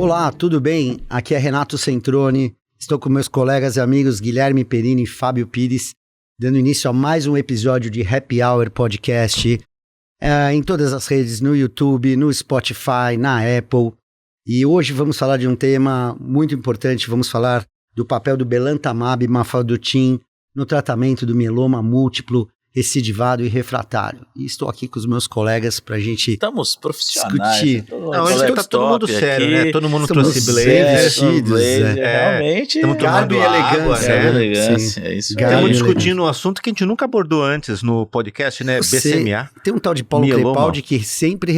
Olá, tudo bem? Aqui é Renato Centroni. Estou com meus colegas e amigos Guilherme Perini e Fábio Pires, dando início a mais um episódio de Happy Hour Podcast, em todas as redes, no YouTube, no Spotify, na Apple. E hoje vamos falar de um tema muito importante, vamos falar do papel do belantamab mafodotin no tratamento do mieloma múltiplo, recidivado e refratário. E estou aqui com os meus colegas para a gente Estamos profissionais. discutir. Não, hoje está todo mundo sério, aqui. né? Todo mundo Estamos trouxe blazer. Realmente. Estamos Garbo tomando e elegância, água, né? elegância, Sim. é isso Garbo Estamos e discutindo um assunto que a gente nunca abordou antes no podcast, né? BCMA. Tem um tal de Paulo Mieloma. Crepaldi que sempre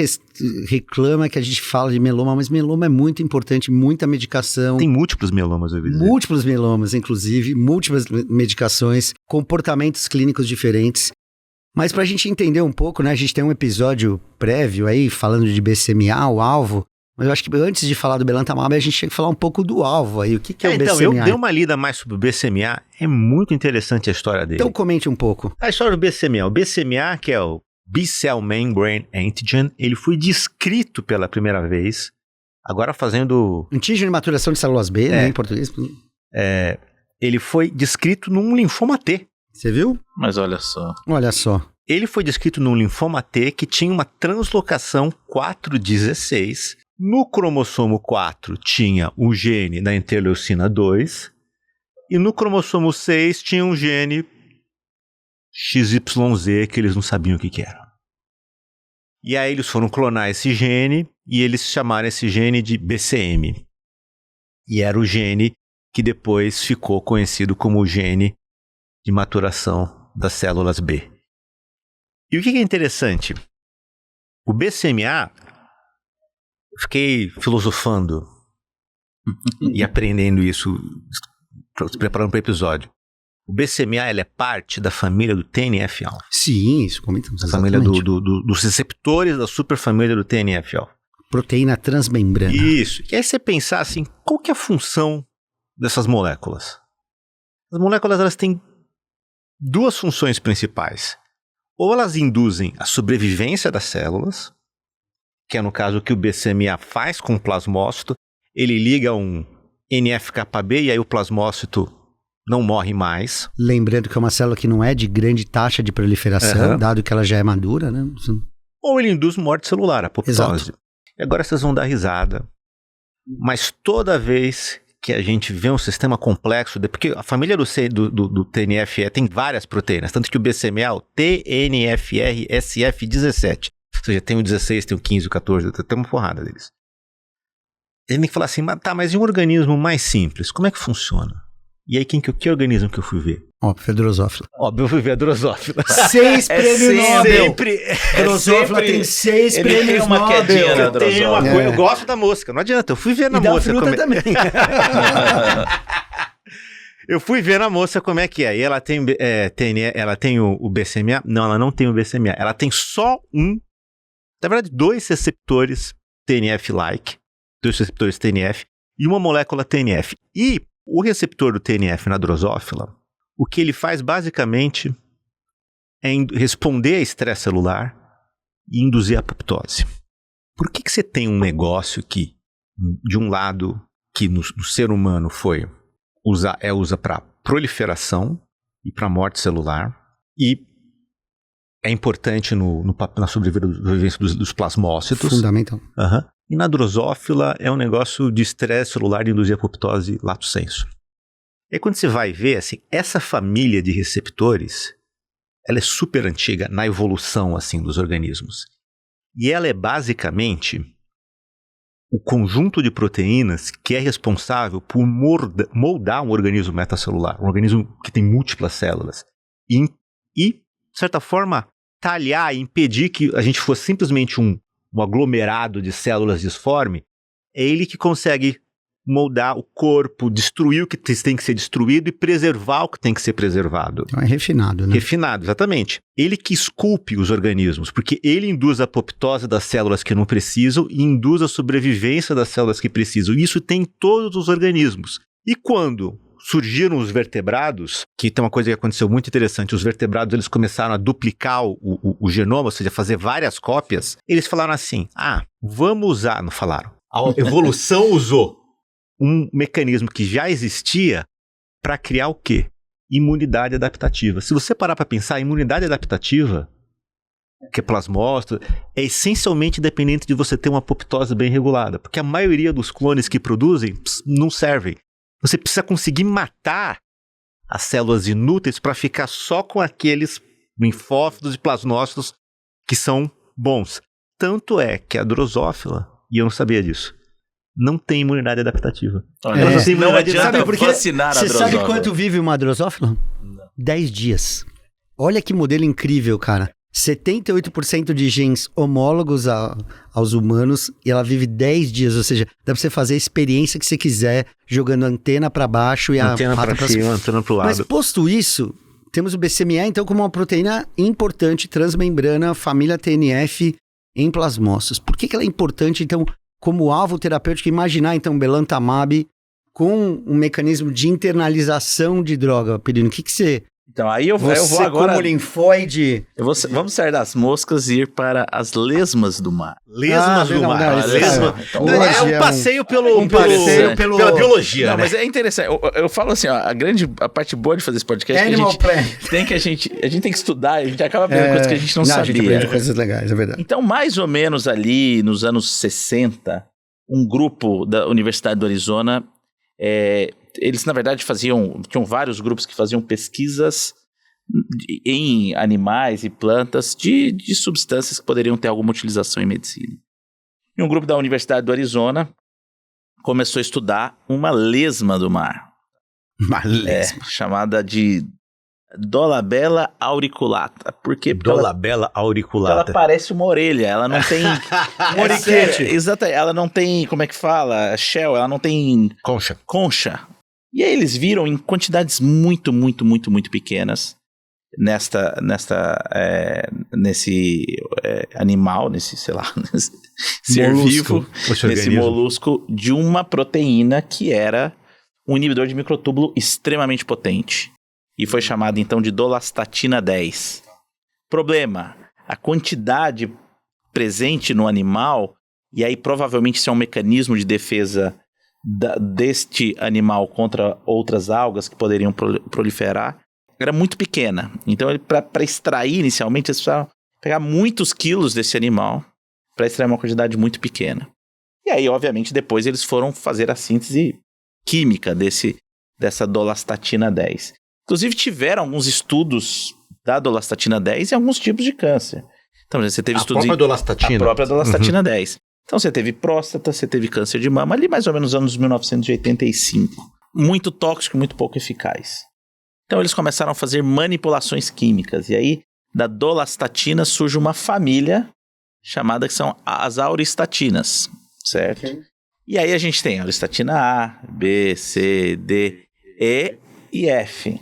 reclama que a gente fala de mieloma, mas mieloma é muito importante, muita medicação. Tem múltiplos mielomas, eu vi dizer. Múltiplos mielomas, inclusive, múltiplas medicações, comportamentos clínicos diferentes. Mas para a gente entender um pouco, né, a gente tem um episódio prévio aí falando de BCMA, o alvo, mas eu acho que antes de falar do belantamab, a gente tinha que falar um pouco do alvo aí. O que é o Então, BCMA? eu dei uma lida mais sobre o BCMA, é muito interessante a história dele. Então comente um pouco. A história do BCMA. O BCMA, que é o B-Cell Membrane Antigen, ele foi descrito pela primeira vez, agora fazendo... Antígeno de maturação de células B, né, em português. Ele foi descrito num linfoma T. Você viu? Mas olha só. Olha só. Ele foi descrito num linfoma T que tinha uma translocação 416. No cromossomo 4 tinha um gene da interleucina 2. E no cromossomo 6 tinha um gene XYZ que eles não sabiam o que era. E aí eles foram clonar esse gene e eles chamaram esse gene de BCM. E era o gene que depois ficou conhecido como o gene de maturação das células B. E o que é interessante? O BCMA, eu fiquei filosofando e aprendendo isso, preparando para o episódio. O BCMA ele é parte da família do TNF-alfa. Sim, isso comentamos. A família dos receptores da superfamília do TNF-alfa. Proteína transmembrana. Isso. E aí você pensar assim, qual que é a função dessas moléculas? As moléculas elas têm duas funções principais. Ou elas induzem a sobrevivência das células, que é no caso o que o BCMA faz com o plasmócito, ele liga um NF-κB e aí o plasmócito não morre mais. Lembrando que é uma célula que não é de grande taxa de proliferação, dado que ela já é madura, né? Ou ele induz morte celular, apoptose. Exato. E agora vocês vão dar risada. Mas toda vez que a gente vê um sistema complexo, porque a família do TNF tem várias proteínas, tanto que o BCMA é o TNFR-SF17. Ou seja, tem o 16, tem o 15, o 14, tem uma porrada deles. Ele tem que falar assim, mas e um organismo mais simples, como é que funciona? E aí, que organismo que eu fui ver? Óbvio, Drosófila. Óbvio, eu fui ver a Drosófila. 6 prêmios Nobel! Sempre. Drosófila tem 6 Ele tem prêmios uma quedinha na Nobel! Drosófila. Eu gosto da mosca, não adianta. Eu fui ver na E da moça fruta também. Eu fui ver na moça como é que é. E ela tem, ela tem o BCMA? Não, ela não tem o BCMA. Ela tem só na verdade, 2 receptores TNF-like, 2 receptores TNF e uma molécula TNF. E o receptor do TNF na Drosófila, o que ele faz basicamente é responder a estresse celular e induzir a apoptose. Por que você tem um negócio que, de um lado, que no ser humano usa para proliferação e para morte celular, e é importante na sobrevivência dos plasmócitos. Fundamental. E na Drosófila é um negócio de estresse celular e induzir apoptose lato sensu. E aí quando você vai ver, assim, essa família de receptores, ela é super antiga na evolução assim, dos organismos. E ela é basicamente o conjunto de proteínas que é responsável por moldar um organismo metacelular, um organismo que tem múltiplas células. E de certa forma, talhar e impedir que a gente fosse simplesmente um aglomerado de células disforme, é ele que consegue moldar o corpo, destruir o que tem que ser destruído e preservar o que tem que ser preservado. Então é refinado, né? Refinado, exatamente. Ele que esculpe os organismos, porque ele induz a apoptose das células que não precisam e induz a sobrevivência das células que precisam. Isso tem em todos os organismos. E quando surgiram os vertebrados, que tem uma coisa que aconteceu muito interessante, os vertebrados eles começaram a duplicar o genoma, ou seja, fazer várias cópias, eles falaram assim, vamos usar, não falaram, A evolução usou um mecanismo que já existia para criar o quê? Imunidade adaptativa. Se você parar para pensar, a imunidade adaptativa, que é plasmócito, é essencialmente dependente de você ter uma apoptose bem regulada, porque a maioria dos clones que produzem não servem. Você precisa conseguir matar as células inúteis para ficar só com aqueles linfócitos e plasmócitos que são bons. Tanto é que a drosófila, e eu não sabia disso, não tem imunidade adaptativa. Ela não tem imunidade Sabe por quê? vacinar a Você drosófila. sabe quanto vive uma drosófila? 10 dias. Olha que modelo incrível, cara. 78% de genes homólogos aos humanos e ela vive 10 dias, ou seja, dá pra você fazer a experiência que você quiser, jogando antena pra baixo e antena a rata pra cima, antena pro lado. Mas posto isso, temos o BCMA então como uma proteína importante, transmembrana, família TNF em plasmócitos. Por que ela é importante então como alvo terapêutico? Imaginar então belantamab com um mecanismo de internalização de droga, Perino. O que você... Então, aí eu vou Você agora... como linfóide... Vamos sair das moscas e ir para as lesmas do mar. Lesmas do mar. Então, É um passeio pela biologia, não, né? mas é interessante. Eu falo assim, ó, a parte boa de fazer esse podcast é que a gente tem que estudar, a gente acaba aprendendo coisas que a gente não sabia. A gente aprende coisas legais, é verdade. Então, mais ou menos ali nos anos 60, um grupo da Universidade do Arizona, eles na verdade tinham vários grupos que faziam pesquisas em animais e plantas de substâncias que poderiam ter alguma utilização em medicina. E um grupo da Universidade do Arizona começou a estudar uma lesma do mar. Uma lesma. Chamada de Dolabella auriculata. Porque Dolabella auriculata. ela parece uma orelha, ela não tem... Moriquete. Exato, ela não tem, como é que fala? Shell, ela não tem... Concha. E aí eles viram em quantidades muito, muito, muito, muito pequenas nesse animal, nesse ser vivo, nesse molusco, de uma proteína que era um inibidor de microtúbulo extremamente potente. E foi chamado então de dolastatina 10. Problema, a quantidade presente no animal, e aí provavelmente isso é um mecanismo de defesa deste animal contra outras algas que poderiam proliferar, era muito pequena. Então, para extrair inicialmente, eles precisavam pegar muitos quilos desse animal para extrair uma quantidade muito pequena. E aí, obviamente, depois eles foram fazer a síntese química dessa dolastatina 10. Inclusive, tiveram alguns estudos da dolastatina 10 em alguns tipos de câncer. Então, você teve estudos... A própria dolastatina 10. Então, você teve próstata, você teve câncer de mama, ali mais ou menos nos anos 1985. Muito tóxico, muito pouco eficaz. Então, eles começaram a fazer manipulações químicas. E aí, da dolastatina surge uma família chamada que são as auristatinas, certo? Okay. E aí, a gente tem a auristatina A, B, C, D, E e F,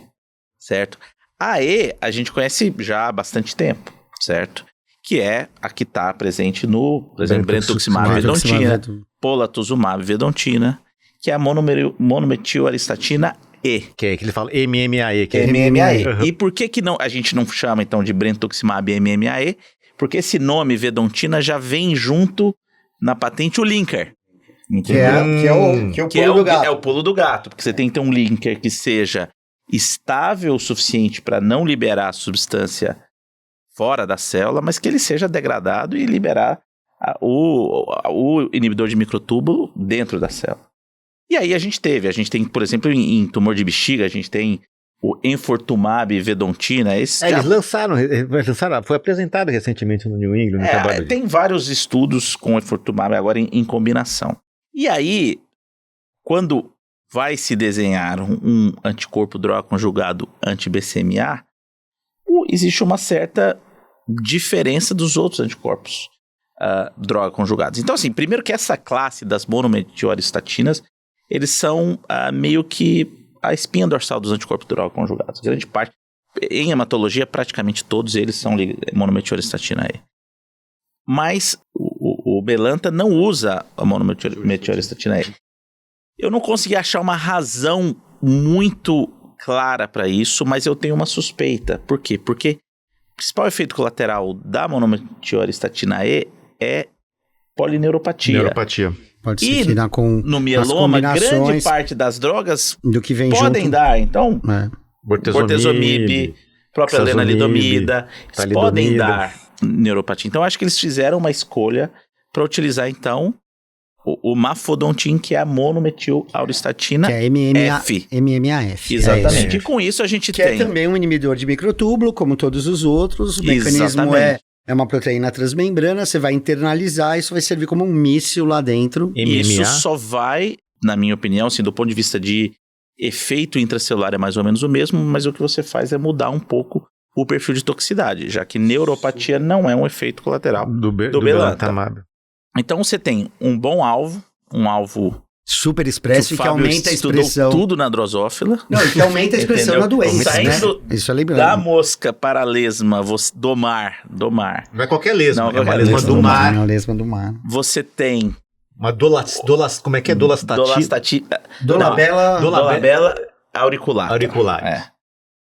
certo? A E, a gente conhece já há bastante tempo, certo? Que é a que está presente no, por exemplo, brentuximab vedotina, polatuzumab vedotina, que é a monometilaristatina E. Que ele fala MMAE. MMAE. Uhum. E por que não, a gente não chama então de brentuximab MMAE? Porque esse nome vedontina já vem junto na patente o linker. Que é o pulo do gato. É o pulo do gato, porque você tem que ter um linker que seja estável o suficiente para não liberar a substância fora da célula, mas que ele seja degradado e liberar o inibidor de microtúbulo dentro da célula. E aí a gente tem, por exemplo, em tumor de bexiga, a gente tem o enfortumab vedontina. Eles lançaram, foi apresentado recentemente no New England. Tem vários estudos com enfortumab agora em combinação. E aí, quando vai se desenhar um anticorpo droga conjugado anti-BCMA, existe uma certa diferença dos outros anticorpos droga conjugados. Então, assim, primeiro que essa classe das monometiloristatinas, eles são meio que a espinha dorsal dos anticorpos droga conjugados. Grande parte, em hematologia, praticamente todos eles são monometiloristatina E. Mas o Belanta não usa a monometiloristatina E. Eu não consegui achar uma razão muito clara para isso, mas eu tenho uma suspeita. Por quê? Porque o principal efeito colateral da monometiloristatina E é polineuropatia. Pode ser que no mieloma, grande parte das drogas do que vem podem junto. dar. Então, bortezomib, própria lenalidomida, podem dar neuropatia. Então, acho que eles fizeram uma escolha para utilizar, então, o mafodontin, que é a monometilauristatina que é MMAF. Exatamente. E com isso a gente que tem... Que é também um inibidor de microtúbulo, como todos os outros. O mecanismo é uma proteína transmembrana, você vai internalizar, isso vai servir como um míssil lá dentro. Isso só vai, na minha opinião, assim, do ponto de vista de efeito intracelular é mais ou menos o mesmo, mas o que você faz é mudar um pouco o perfil de toxicidade, já que neuropatia não é um efeito colateral do belantamab. Então você tem um bom alvo, um alvo super expresso que aumenta a expressão. Tudo na drosófila. Não, e que aumenta a expressão na doença, saindo Isso é lembrando. Da mosca para a lesma domar. Não é qualquer lesma, é uma lesma do mar. Não, lesma do mar. Você tem... Uma como é que é? Dolabella auricular.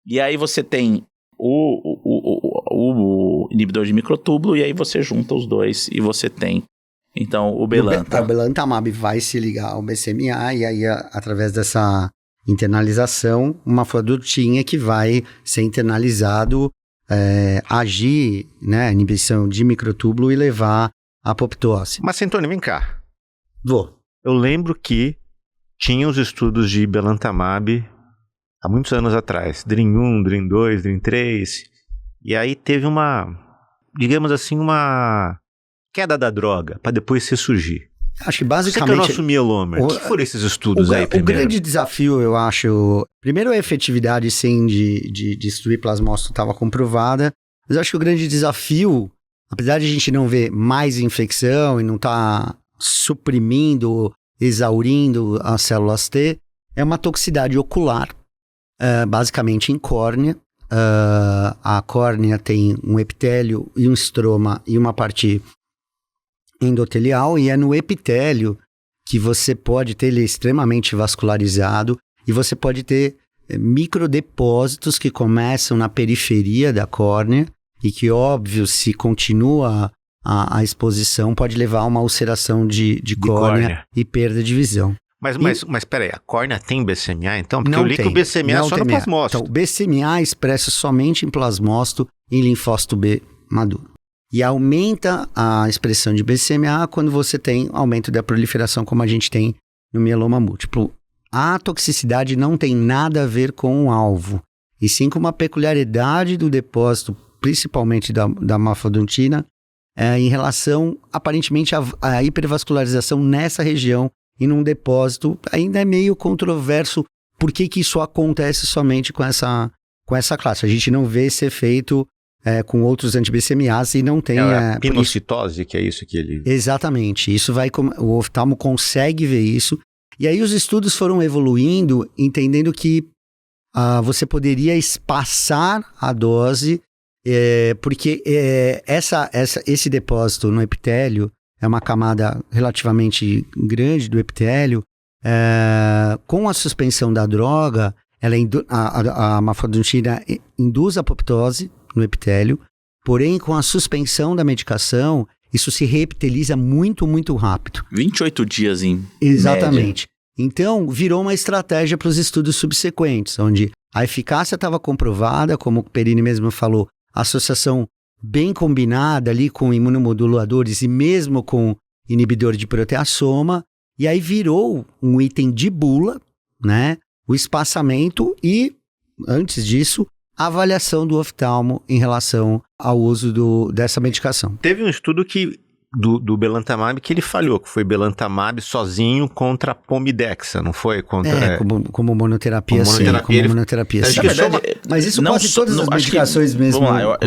E aí você tem o inibidor de microtúbulo, e aí você junta os dois e você tem, então, o belantamab. O belantamab vai se ligar ao BCMA e aí, através dessa internalização, uma mafodontina que vai ser internalizado, agir, né, inibição de microtúbulo e levar à apoptose. Mas, Antônio, vem cá. Vou. Eu lembro que tinha os estudos de belantamab há muitos anos atrás. DREAM 1, DREAM 2, DREAM 3. E aí teve uma queda da droga para depois ressurgir. Acho que basicamente... Você que é o nosso mieloma. O que foram esses estudos aí primeiro? O grande desafio, eu acho... Primeiro, a efetividade, sim, de destruir plasmócito estava comprovada. Mas eu acho que o grande desafio, apesar de a gente não ver mais infecção e não estar suprimindo, exaurindo as células T, é uma toxicidade ocular, basicamente em córnea. A córnea tem um epitélio e um estroma e uma parte endotelial, e é no epitélio que você pode ter, ele é extremamente vascularizado, e você pode ter microdepósitos que começam na periferia da córnea e que, óbvio, se continua a exposição, pode levar a uma ulceração de córnea e perda de visão. Mas peraí, a córnea tem BCMA então? Porque eu li que o BCMA é só no plasmócito. Então, o BCMA expressa somente em plasmócito e em linfócito B maduro. E aumenta a expressão de BCMA quando você tem aumento da proliferação, como a gente tem no mieloma múltiplo. A toxicidade não tem nada a ver com o alvo, e sim com uma peculiaridade do depósito, principalmente da mafodontina, em relação, aparentemente, à hipervascularização nessa região e num depósito. Ainda é meio controverso por que isso acontece somente com essa classe. A gente não vê esse efeito com outros anti-BCMAs e não tem... a pinocitose, que é isso que ele... Exatamente. O oftalmo consegue ver isso. E aí os estudos foram evoluindo, entendendo que você espaçar a dose, porque esse depósito no epitélio é uma camada relativamente grande do epitélio. Com a suspensão da droga, a mafodontina induz a apoptose no epitélio, porém com a suspensão da medicação, isso se reepiteliza muito, muito rápido. 28 dias em Exatamente. média. Então, virou uma estratégia para os estudos subsequentes, onde a eficácia estava comprovada, como o Perini mesmo falou, associação bem combinada ali com imunomoduladores e mesmo com inibidor de proteasoma, e aí virou um item de bula, né? O espaçamento e, antes disso, a avaliação do oftalmo em relação ao uso dessa medicação. Teve um estudo do belantamab que ele falhou, que foi belantamab sozinho contra a pomidexa, não foi? Como monoterapia, sim. Como monoterapia, sim. Mas isso quase todas as medicações mesmo. Vamos lá,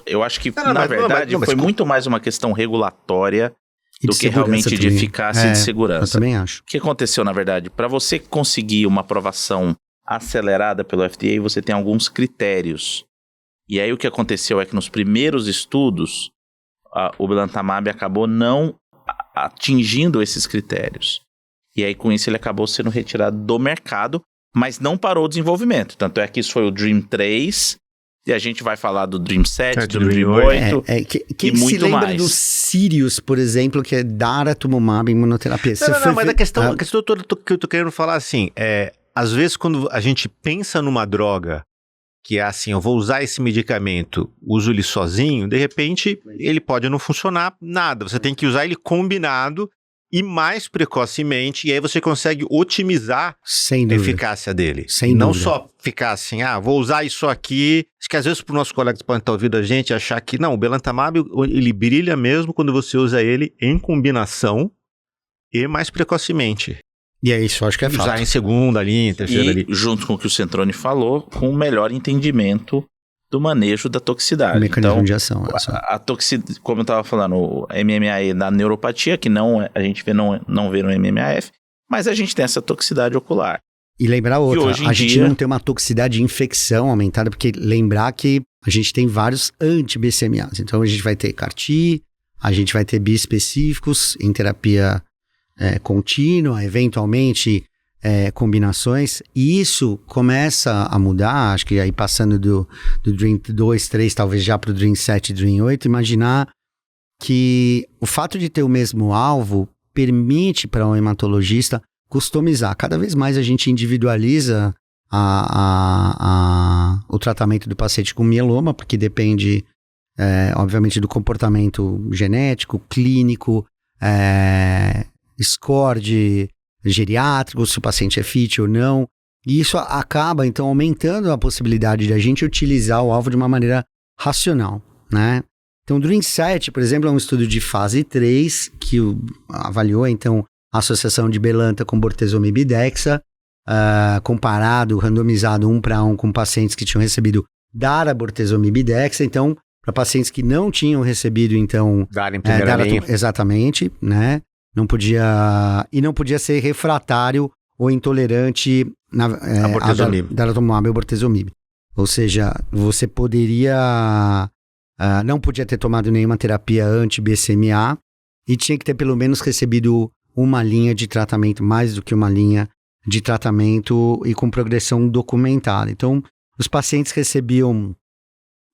eu acho que, na verdade, foi muito mais uma questão regulatória do que realmente de eficácia e de segurança. Eu também acho. O que aconteceu, na verdade? Para você conseguir uma aprovação acelerada pelo FDA, você tem alguns critérios. E aí o que aconteceu é que nos primeiros estudos, o belantamab acabou não atingindo esses critérios. E aí com isso ele acabou sendo retirado do mercado, mas não parou o desenvolvimento. Tanto é que isso foi o DREAM 3, E a gente vai falar do Dream 7, do Dream 8 quem e muito se lembra mais. do Sirius, por exemplo, que é daratumumab imunoterapia? Mas a questão toda que eu tô querendo falar assim, às vezes quando a gente pensa numa droga, que é assim, eu vou usar esse medicamento, uso ele sozinho, de repente ele pode não funcionar nada, você tem que usar ele combinado e mais precocemente, e aí você consegue otimizar a eficácia dele. Não só ficar assim, vou usar isso aqui. Acho que às vezes para os nossos colegas que podem estar ouvindo a gente, achar que não, o belantamab, ele brilha mesmo quando você usa ele em combinação e mais precocemente. E é isso, acho que é fato. Usar em segunda linha, terceira linha. Junto com o que o Centrone falou, com um melhor entendimento do manejo da toxicidade. O mecanismo de ação. Como eu estava falando, o MMAE da neuropatia, que a gente não vê no MMAF, mas a gente tem essa toxicidade ocular. E lembrar outra, a gente não tem uma toxicidade de infecção aumentada, porque lembrar que a gente tem vários anti-BCMAs. Então a gente vai ter CAR-T, a gente vai ter biespecíficos em terapia contínua, eventualmente combinações, e isso começa a mudar, acho que aí passando do Dream 2, 3, talvez já para o Dream 7 e Dream 8, imaginar que o fato de ter o mesmo alvo permite para um hematologista customizar. Cada vez mais a gente individualiza o tratamento do paciente com mieloma, porque depende, obviamente, do comportamento genético, clínico, score de geriátrico, se o paciente é fit ou não. E isso acaba, então, aumentando a possibilidade de a gente utilizar o alvo de uma maneira racional, né? Então, o Dream 7, por exemplo, é um estudo de fase 3, que avaliou, então, a associação de Belanta com bortezomib e Dexa, comparado, randomizado 1:1 com pacientes que tinham recebido Dara, bortezomib e Dexa. Então, para pacientes que não tinham recebido, então... Dara em primeira linha. Exatamente, né? Não podia ser refratário ou intolerante a daratumumab ou bortezomib. Ou seja, você poderia... não podia ter tomado nenhuma terapia anti-BCMA e tinha que ter pelo menos recebido uma linha de tratamento, mais do que uma linha de tratamento e com progressão documentada. Então, os pacientes recebiam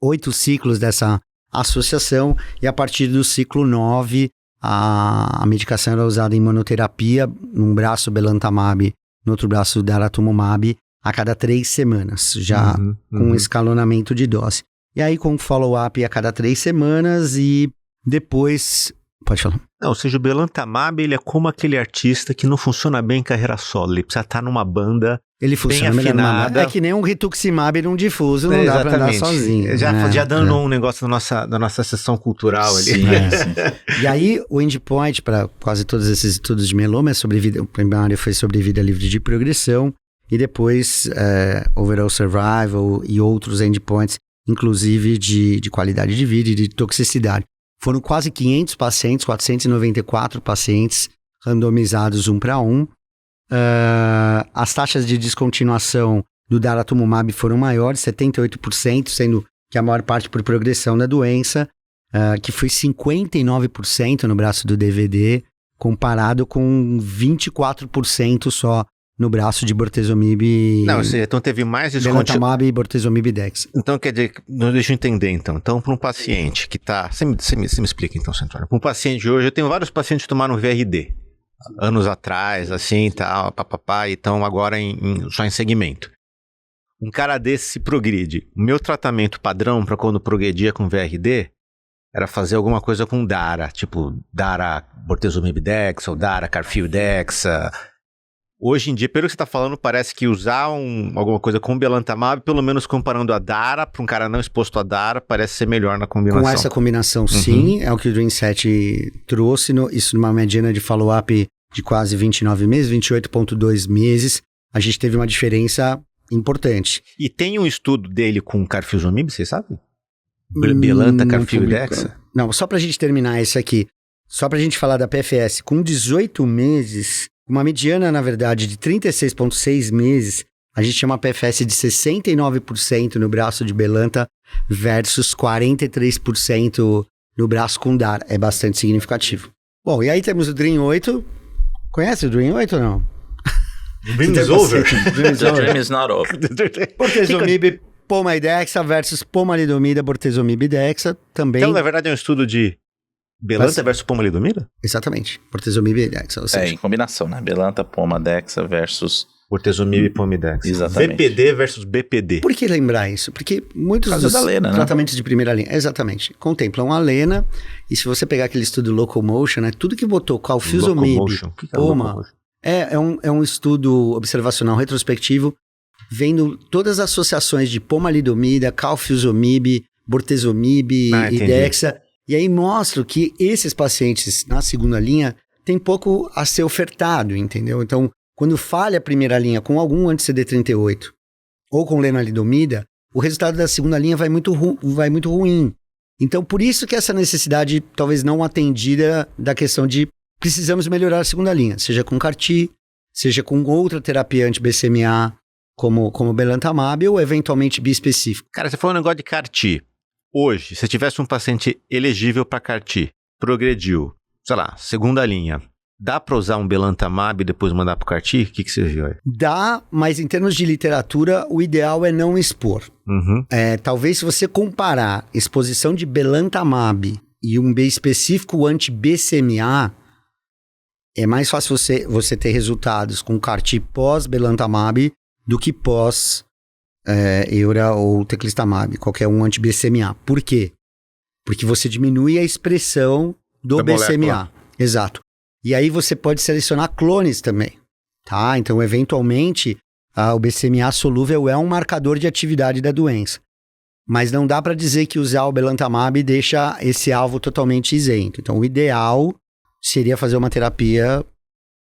8 ciclos dessa associação e a partir do ciclo 9, a medicação era usada em monoterapia, num braço belantamab, no outro braço daratumumab, a cada 3 semanas, já com um escalonamento de dose. E aí com follow-up a cada 3 semanas e depois... Pode falar. Não, ou seja, o belantamab, ele é como aquele artista que não funciona bem em carreira solo. Ele precisa estar numa banda ele funciona bem afinada. É que nem um rituximab num difuso, não dá pra andar sozinho. Já dando um negócio da nossa sessão cultural ali. Sim. E aí, o endpoint para quase todos esses estudos de mieloma é sobre vida. O primário foi sobre vida livre de progressão. E depois, overall survival e outros endpoints, inclusive de qualidade de vida e de toxicidade. Foram quase 500 pacientes, 494 pacientes randomizados 1:1. As taxas de descontinuação do daratumumab foram maiores, 78%, sendo que a maior parte por progressão da doença, que foi 59% no braço do DVD, comparado com 24% só no braço de bortezomib... Não, ou seja, então teve mais belantamab e bortezomib Dex. Então, quer dizer, deixa eu entender, então. Então, para um paciente que está... Você me explica, então, Centrone. Para um paciente hoje, eu tenho vários pacientes que tomaram VRD, anos atrás, assim, tal, papapá, e estão agora só em segmento. Um cara desse se progride. O meu tratamento padrão para quando progredia com VRD era fazer alguma coisa com Dara, tipo Dara bortezomib Dex, ou Dara Carfil Dexa... Hoje em dia, pelo que você está falando, parece que usar alguma coisa com belantamab, pelo menos comparando a Dara, para um cara não exposto a Dara, parece ser melhor na combinação. Com essa combinação, sim, é o que o Dream 7 trouxe, isso numa mediana de follow-up de quase 29 meses, 28,2 meses, a gente teve uma diferença importante. E tem um estudo dele com carfilzomib, você sabe? Belanta, Carfil e Dexa? Não, só para a gente terminar isso aqui, só para a gente falar da PFS, com 18 meses... Uma mediana, na verdade, de 36,6 meses, a gente tinha uma PFS de 69% no braço de Belanta versus 43% no braço com Dara. É bastante significativo. Bom, e aí temos o Dream 8. Conhece o Dream 8 ou não? Dream is over. The dream is not over. Bortezomib Pomalidexa versus pomalidomida, bortezomib e dexa também. Então, na verdade, é um estudo de belanta versus pomalidomida? Exatamente, bortezomib e dexa. Ou seja, em combinação, né? Belanta, poma, dexa versus... Bortezomib e pomidex. Exatamente. VPD versus BPD. Por que lembrar isso? Porque muitos dos tratamentos de primeira linha, exatamente, contemplam a lena, e se você pegar aquele estudo Locomotion, né, tudo que botou calfilzomib, poma, é um estudo observacional retrospectivo, vendo todas as associações de pomalidomida, calfilzomib, bortezomib e dexa, e aí mostra que esses pacientes na segunda linha têm pouco a ser ofertado, entendeu? Então, quando falha a primeira linha com algum anti-CD38 ou com lenalidomida, o resultado da segunda linha vai muito ruim. Então, por isso que essa necessidade, talvez não atendida, da questão de precisamos melhorar a segunda linha, seja com CAR-T, seja com outra terapia anti-BCMA, como belantamab, ou eventualmente bispecífico. Cara, você falou um negócio de CAR-T. Hoje, se tivesse um paciente elegível para CAR-T, progrediu, sei lá, segunda linha, dá para usar um belantamab e depois mandar para o CAR-T? O que você viu aí? Dá, mas em termos de literatura, o ideal é não expor. Uhum. Talvez se você comparar exposição de belantamab e um específico anti-BCMA, é mais fácil você ter resultados com CAR-T pós-belantamab do que pós-Eura ou teclistamab, qualquer um anti-BCMA. Por quê? Porque você diminui a expressão do BCMA. Molécula. Exato. E aí você pode selecionar clones também, tá? Então, eventualmente, o BCMA solúvel é um marcador de atividade da doença. Mas não dá para dizer que usar o belantamab deixa esse alvo totalmente isento. Então, o ideal seria fazer uma terapia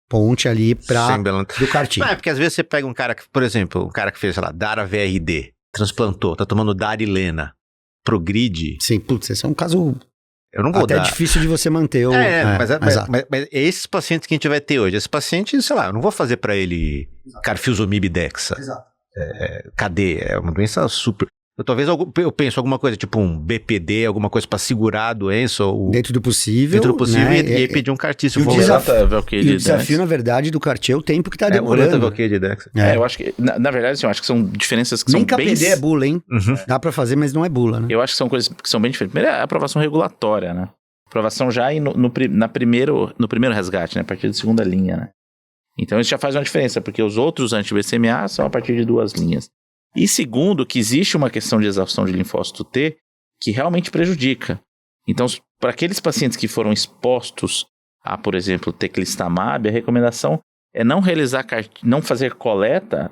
ponte ali do CAR-T. Não, é porque às vezes você pega um cara que, por exemplo, um cara que fez, sei lá, Dara-VRD, transplantou, tá tomando Darilena, progride. Sim, putz, esse é um caso... Eu não vou até dar. difícil de você manter o... Mas esses pacientes que a gente vai ter hoje, esse paciente, sei lá, eu não vou fazer pra ele carfilzomib dexa. Exato. Cadê? É uma doença super... Talvez eu penso alguma coisa, tipo um BPD, alguma coisa pra segurar a doença. Dentro do possível. Né? E aí pedir um CAR-T. E o desafio, na verdade, do CAR-T é o tempo que tá demorando. Eu acho que, na verdade, assim, eu acho que são diferenças que nem são bem... Nem KPD é bula, hein? Uhum. Dá pra fazer, mas não é bula, né? Eu acho que são coisas que são bem diferentes. Primeiro é a aprovação regulatória, né? Aprovação já no primeiro resgate, né? A partir da segunda linha, né? Então isso já faz uma diferença, porque os outros anti-BCMA são a partir de 2 linhas. E segundo, que existe uma questão de exaustão de linfócito T que realmente prejudica. Então, para aqueles pacientes que foram expostos a, por exemplo, teclistamab, a recomendação é não fazer coleta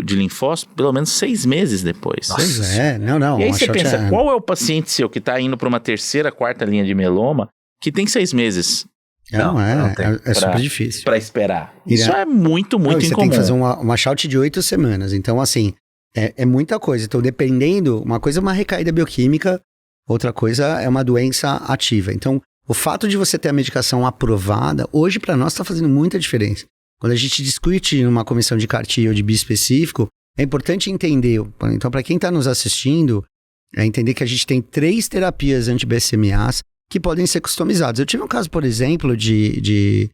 de linfócito pelo menos 6 meses depois. Pois não. E aí você pensa, qual é o paciente seu que está indo para uma 3ª, 4ª linha de mieloma que tem 6 meses? É super difícil. Para esperar. Isso é muito incomum. Você tem que fazer uma shout de 8 semanas. Então, assim, é muita coisa. Então, dependendo, uma coisa é uma recaída bioquímica, outra coisa é uma doença ativa. Então, o fato de você ter a medicação aprovada, hoje para nós está fazendo muita diferença. Quando a gente discute numa comissão de CAR-T ou de bispecífico, é importante entender. Então, para quem está nos assistindo, é entender que a gente tem 3 terapias anti-BCMAs que podem ser customizados. Eu tive um caso, por exemplo, de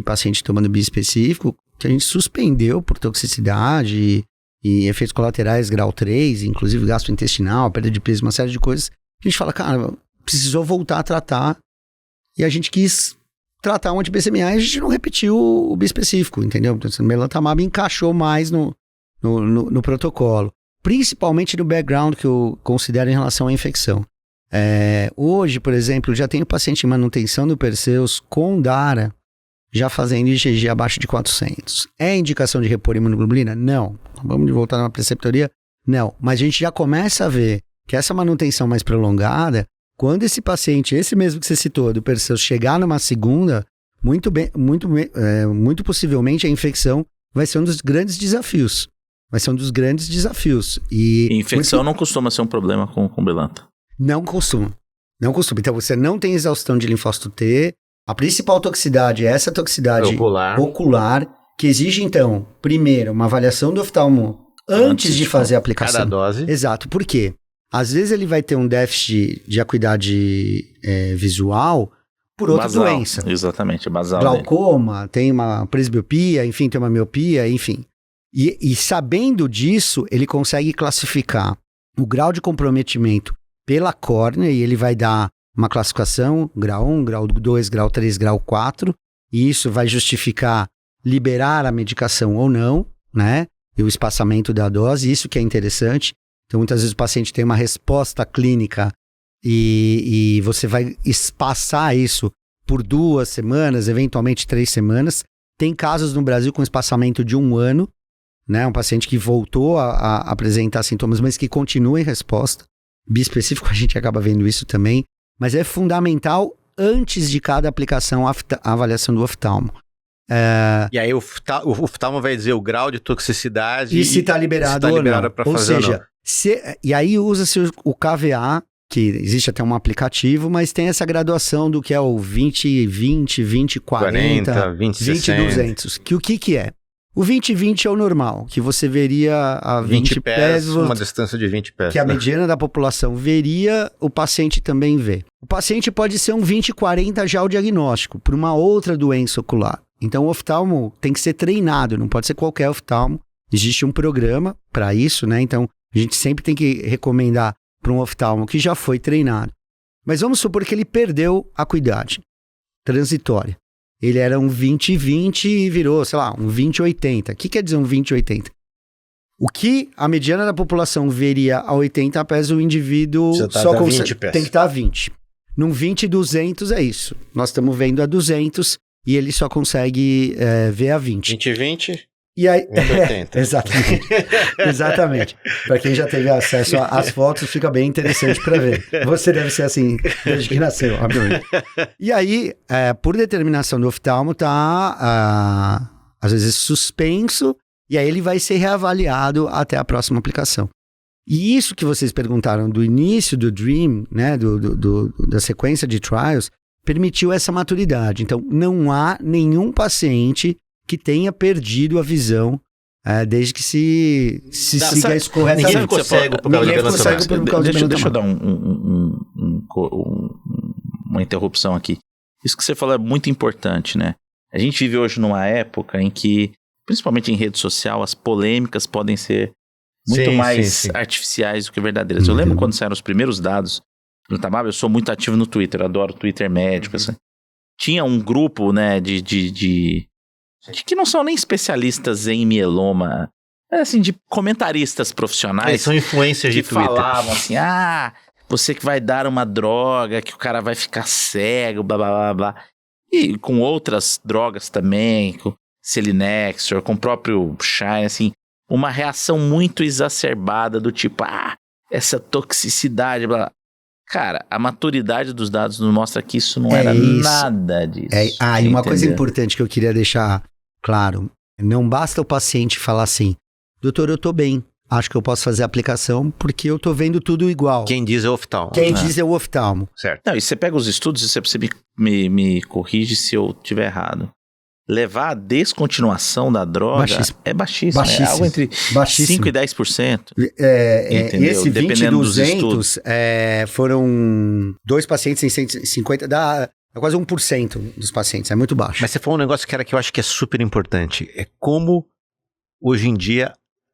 paciente tomando bispecífico, que a gente suspendeu por toxicidade e efeitos colaterais grau 3, inclusive gastrointestinal, perda de peso, uma série de coisas. A gente fala, cara, precisou voltar a tratar, e a gente quis tratar um anti-BCMA e a gente não repetiu o bispecífico, entendeu? Então, o belantamab encaixou mais no protocolo, principalmente no background que eu considero em relação à infecção. Hoje, por exemplo, já tenho paciente em manutenção do Perseus com Dara, já fazendo IgG abaixo de 400. É indicação de repor imunoglobulina? Não. Vamos voltar na preceptoria? Não. Mas a gente já começa a ver que essa manutenção mais prolongada, quando esse paciente, esse mesmo que você citou, do Perseus, chegar numa segunda, muito possivelmente a infecção vai ser um dos grandes desafios. E infecção não costuma ser um problema com belanta. Não costuma. Então você não tem exaustão de linfócito T. A principal toxicidade é essa toxicidade ocular, que exige, então, primeiro, uma avaliação do oftalmo antes de fazer a aplicação. Cada dose. Exato. Por quê? Às vezes ele vai ter um déficit de acuidade visual por outra doença. Exatamente, basal. Glaucoma, tem uma presbiopia, enfim, tem uma miopia, enfim. E sabendo disso, ele consegue classificar o grau de comprometimento pela córnea, e ele vai dar uma classificação, grau 1, grau 2, grau 3, grau 4, e isso vai justificar liberar a medicação ou não, né? E o espaçamento da dose, isso que é interessante. Então, muitas vezes o paciente tem uma resposta clínica e você vai espaçar isso por 2 semanas, eventualmente 3 semanas. Tem casos no Brasil com espaçamento de 1 ano, né? Um paciente que voltou a apresentar sintomas, mas que continua em resposta. Bispecífico, a gente acaba vendo isso também. Mas é fundamental, antes de cada aplicação, a avaliação do oftalmo. E aí o oftalmo vai dizer o grau de toxicidade e se está liberado ou não. Ou seja, e aí usa-se o KVA, que existe até um aplicativo, mas tem essa graduação do que é o 20-20, 20-40, 20-200. Que o que é? O 20-20 é o normal, que você veria a 20 pés, uma distância de 20 pés. Que a mediana da população veria, o paciente também vê. O paciente pode ser um 20-40 já o diagnóstico, por uma outra doença ocular. Então o oftalmo tem que ser treinado, não pode ser qualquer oftalmo. Existe um programa para isso, né? Então a gente sempre tem que recomendar para um oftalmo que já foi treinado. Mas vamos supor que ele perdeu a acuidade transitória. Ele era um 20-20 e virou, sei lá, um 20-80. O que quer dizer um 20-80? O que a mediana da população veria a 80 pés, o indivíduo só consegue, tem que estar a 20. Num 20-200 é isso. Nós estamos vendo a 200 e ele só consegue ver a 20. 20-20 e aí, 80. Exatamente. Exatamente. Para quem já teve acesso às fotos, fica bem interessante para ver. Você deve ser assim desde que nasceu, obviamente. E aí, por determinação do oftalmo, tá às vezes suspenso, e aí ele vai ser reavaliado até a próxima aplicação. E isso que vocês perguntaram do início do DREAM, né, da sequência de trials, permitiu essa maturidade. Então, não há nenhum paciente que tenha perdido a visão desde que se siga isso corretamente. Ninguém ficou cego por causa de belantamento. Deixa eu dar uma interrupção aqui. Isso que você falou é muito importante, né? A gente vive hoje numa época em que, principalmente em rede social, as polêmicas podem ser muito mais artificiais do que verdadeiras. Eu lembro quando saíram os primeiros dados do Tamab, eu sou muito ativo no Twitter, adoro Twitter médico. Assim. Tinha um grupo, né, de que não são nem especialistas em mieloma, assim, de comentaristas profissionais. São influencers de Twitter. Que falavam assim, você que vai dar uma droga, que o cara vai ficar cego, blá, blá, blá, blá. E com outras drogas também, com Selinexor, com o próprio Shine, assim, uma reação muito exacerbada do tipo, essa toxicidade, blá, blá. Cara, a maturidade dos dados nos mostra que isso não era nada disso. E uma coisa importante que eu queria deixar claro, não basta o paciente falar assim, doutor, eu tô bem, acho que eu posso fazer a aplicação porque eu tô vendo tudo igual. Quem diz é o oftalmo. Quem diz é o oftalmo. Certo. Não, e você pega os estudos e você me corrige se eu estiver errado. Levar a descontinuação da droga é baixíssimo. É algo entre 5% e 10%. Esse 20-200 foram 2 pacientes em 150, dá quase 1% dos pacientes, é muito baixo. Mas você falou um negócio que eu acho que é super importante. É como, hoje em dia,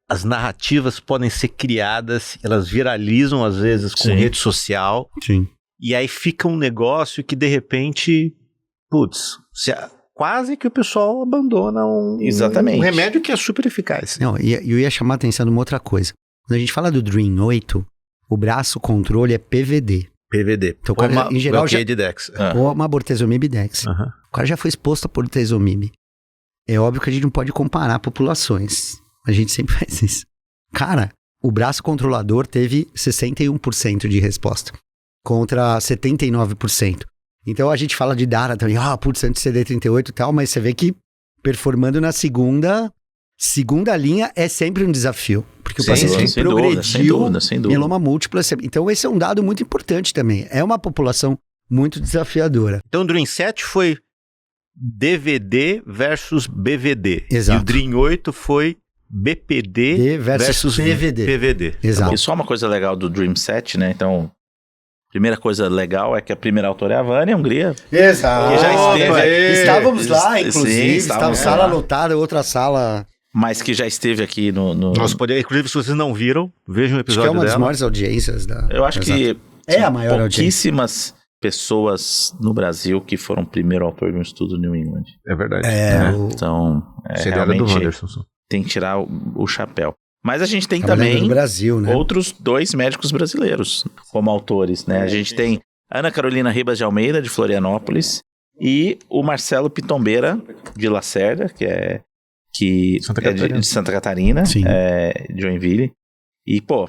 as narrativas podem ser criadas, elas viralizam às vezes com rede social. Sim. E aí fica um negócio que, de repente, quase que o pessoal abandona um remédio que é super eficaz. Não, eu ia chamar a atenção de uma outra coisa. Quando a gente fala do DREAM 8, o braço controle é PVD. Então, o cara, em geral, de Dex. Ou uma bortezomib Dex. O cara já foi exposto a bortezomib. É óbvio que a gente não pode comparar populações. A gente sempre faz isso. Cara, o braço controlador teve 61% de resposta contra 79%. Então a gente fala de DARA também, anti-CD38 e tal, mas você vê que performando na segunda linha é sempre um desafio. Porque o paciente progrediu mieloma múltiplo. Então esse é um dado muito importante também. É uma população muito desafiadora. Então o DREAM 7 foi DVD versus BVD. Exato. E o DREAM 8 foi BPD versus PVD. Exato. E só uma coisa legal do DREAM 7, né? Então, primeira coisa legal é que a primeira autora é a Vânia, Hungria. Exato. Que já esteve. Estávamos lá, inclusive. Estávamos sala lotada, outra sala... mas que já esteve aqui no... Nosso poder, inclusive, se vocês não viram, vejam o episódio dela. Acho que é uma das maiores audiências da... Eu acho que é a maior audiência. Pouquíssimas pessoas no Brasil que foram o primeiro autor de um estudo New England. É verdade. Então, realmente do Wanderson. Tem que tirar o chapéu. Mas a gente tem também no Brasil, né? outros 2 médicos brasileiros como autores, né? A gente tem Ana Carolina Ribas de Almeida, de Florianópolis, e o Marcelo Pitombeira, de Lacerda, que é de Santa Catarina, de Joinville. E, pô,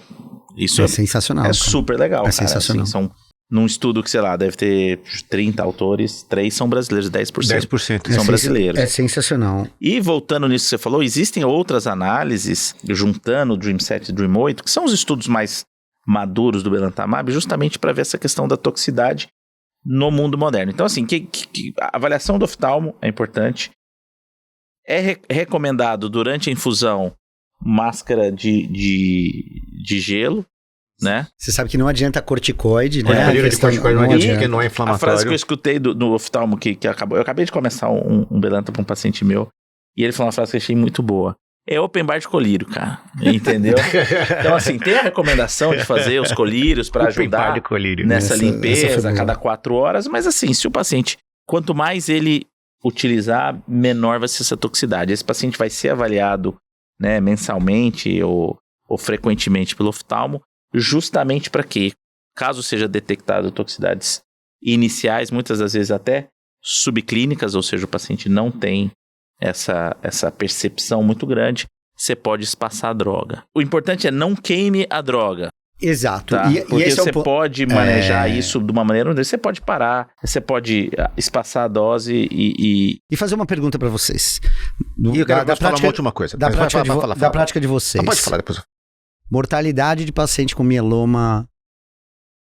isso é sensacional. É super legal, cara. Sensacional. Assim, são, num estudo que, sei lá, deve ter 30 autores, 3 são brasileiros, 10% são brasileiros. É sensacional. E voltando nisso que você falou, existem outras análises, juntando o DREAMM-7 e o DREAMM-8, que são os estudos mais maduros do belantamab, justamente para ver essa questão da toxicidade no mundo moderno. Então, assim, a avaliação do oftalmo é importante. É recomendado, durante a infusão, máscara de gelo, né? Você sabe que não adianta corticoide, né? Porque não é inflamatório. A frase que eu escutei do oftalmo que acabou... Eu acabei de começar um belanta para um paciente meu, e ele falou uma frase que eu achei muito boa. É open bar de colírio, cara. Entendeu? Então, assim, tem a recomendação de fazer os colírios para ajudar nessa limpeza a cada 4 horas, mas assim, se o paciente, quanto mais ele utilizar, menor vai ser essa toxicidade. Esse paciente vai ser avaliado, né, mensalmente ou frequentemente pelo oftalmo, justamente para que, caso seja detectado toxicidades iniciais, muitas das vezes até subclínicas, ou seja, o paciente não tem essa percepção muito grande, você pode espaçar a droga. O importante é não queime a droga. Exato. Tá? Porque você pode manejar isso de uma maneira onde você pode parar, você pode espaçar a dose e fazer uma pergunta para vocês. E eu quero falar uma última coisa. Da prática de vocês. Pode falar depois. Mortalidade de paciente com mieloma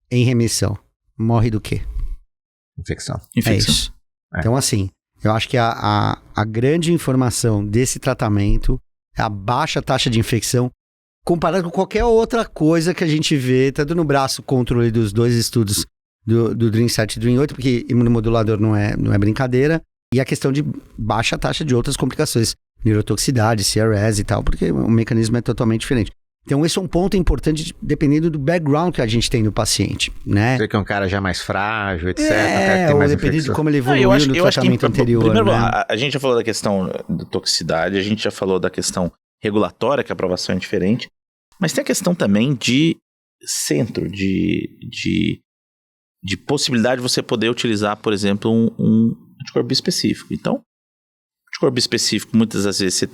em remissão. Morre do quê? Infecção. É isso. Então, assim, eu acho que a grande informação desse tratamento é a baixa taxa de infecção comparado com qualquer outra coisa que a gente vê, tanto no braço controle dos 2 estudos do DREAMM-7 e DREAMM-8, porque imunomodulador não é brincadeira, e a questão de baixa taxa de outras complicações, neurotoxicidade, CRS e tal, porque o mecanismo é totalmente diferente. Então, esse é um ponto importante, dependendo do background que a gente tem no paciente, né? Você que é um cara já mais frágil, etc. Ou dependendo de como ele evoluiu no tratamento anterior. Primeiro, né? a gente já falou da questão da toxicidade, a gente já falou da questão regulatória, que a aprovação é diferente, mas tem a questão também de centro, de possibilidade de você poder utilizar, por exemplo, um anticorpo específico. Então, anticorpo específico, muitas das vezes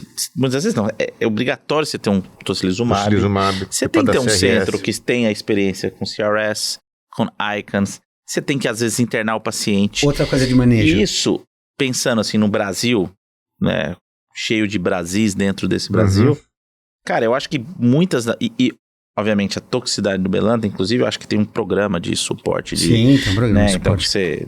não, é obrigatório você ter um tocilizumab. Você tem que ter um centro que tenha experiência com CRS, com ICANS. Você tem que, às vezes, internar o paciente. Outra coisa de manejo. Isso, pensando assim no Brasil, né, cheio de Brasis dentro desse Brasil, cara, eu acho que muitas... E obviamente, a toxicidade do belanta, inclusive, eu acho que tem um programa de suporte. Sim, tem um programa de suporte. Então, você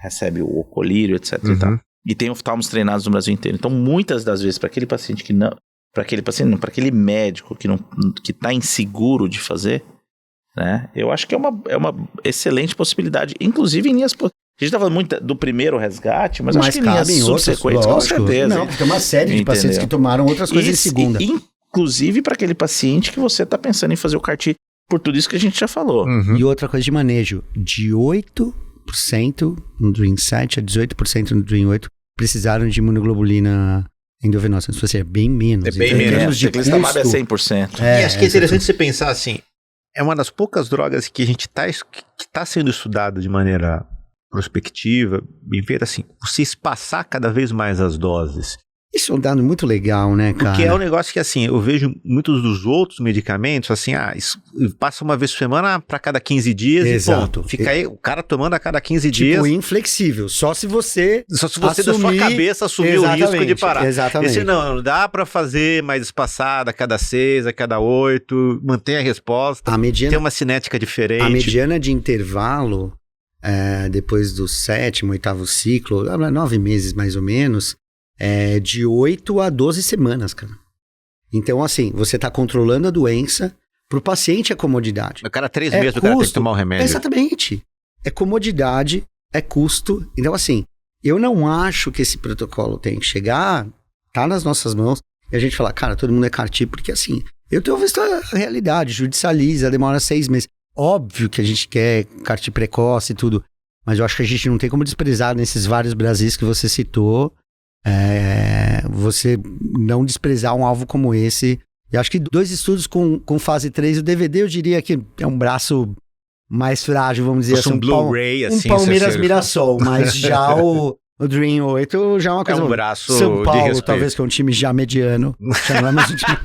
recebe o colírio, etc. E tal. E tem oftalmos treinados no Brasil inteiro. Então, muitas das vezes, para aquele paciente que não... Para aquele médico que está inseguro de fazer, né? Eu acho que é uma excelente possibilidade. Inclusive em linhas... A gente está falando muito do primeiro resgate, mas acho que em linhas subsequentes, com certeza. Não, tem uma série de pacientes que tomaram outras coisas em segunda. Inclusive para aquele paciente que você está pensando em fazer o CAR-T, por tudo isso que a gente já falou. E outra coisa de manejo, de 8% no DREAMM-7 a 18% no DREAMM-8 precisaram de imunoglobulina endovenosa. Isso é bem menos. É bem menos. De custo, é 100%. E acho que é interessante você pensar assim, é uma das poucas drogas que a gente está sendo estudado de maneira prospectiva, bem feita assim, você espaçar cada vez mais as doses. Isso é um dado muito legal, né, cara? Porque é um negócio que, assim, eu vejo muitos dos outros medicamentos, assim, passa uma vez por semana para cada 15 dias. Exato. E ponto. Fica aí o cara tomando a cada 15 dias. Tipo, inflexível. Só se você da sua cabeça assumir o risco de parar. Exatamente. Esse não dá para fazer mais espaçado a cada 6, a cada 8, manter a resposta, ter uma cinética diferente. A mediana de intervalo, depois do 7º, 8º ciclo, 9 meses mais ou menos, de 8 a 12 semanas, cara. Então, assim, você está controlando a doença, pro paciente é comodidade. A cada 3 meses o cara tem que tomar o remédio. Exatamente. É comodidade, é custo. Então, assim, eu não acho que esse protocolo tem que chegar, tá nas nossas mãos, E a gente fala, cara, todo mundo é CAR-T, porque assim, eu tenho visto a realidade, judicializa, demora 6 meses. Óbvio que a gente quer CAR-T precoce e tudo, mas eu acho que a gente não tem como desprezar nesses vários Brasis que você citou, você não desprezar um alvo como esse. E acho que 2 estudos com fase 3, o DVD eu diria que é um braço mais frágil, vamos dizer assim. Um Blu-ray, assim. Um Palmeiras Mirassol, mas já o Dream 8 já é uma coisa... É um braço São Paulo, de respeito. talvez, que é um time já mediano. Já não é mais um time...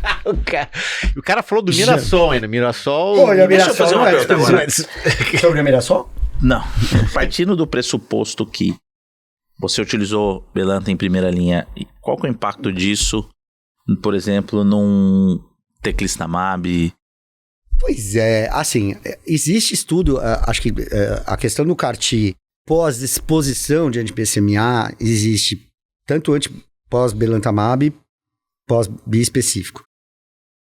O cara falou do Mirassol ainda. Mirassol... Olha, Deixa eu fazer uma pergunta agora. Sobre o Mirassol? Não. Partindo do pressuposto que você utilizou Belanta em primeira linha, qual que é o impacto disso, por exemplo, num teclistamab? Pois é, assim, existe estudo, acho que a questão do CAR-T pós-exposição de anti-BCMA existe tanto pós-belantamab, pós-bispecífico.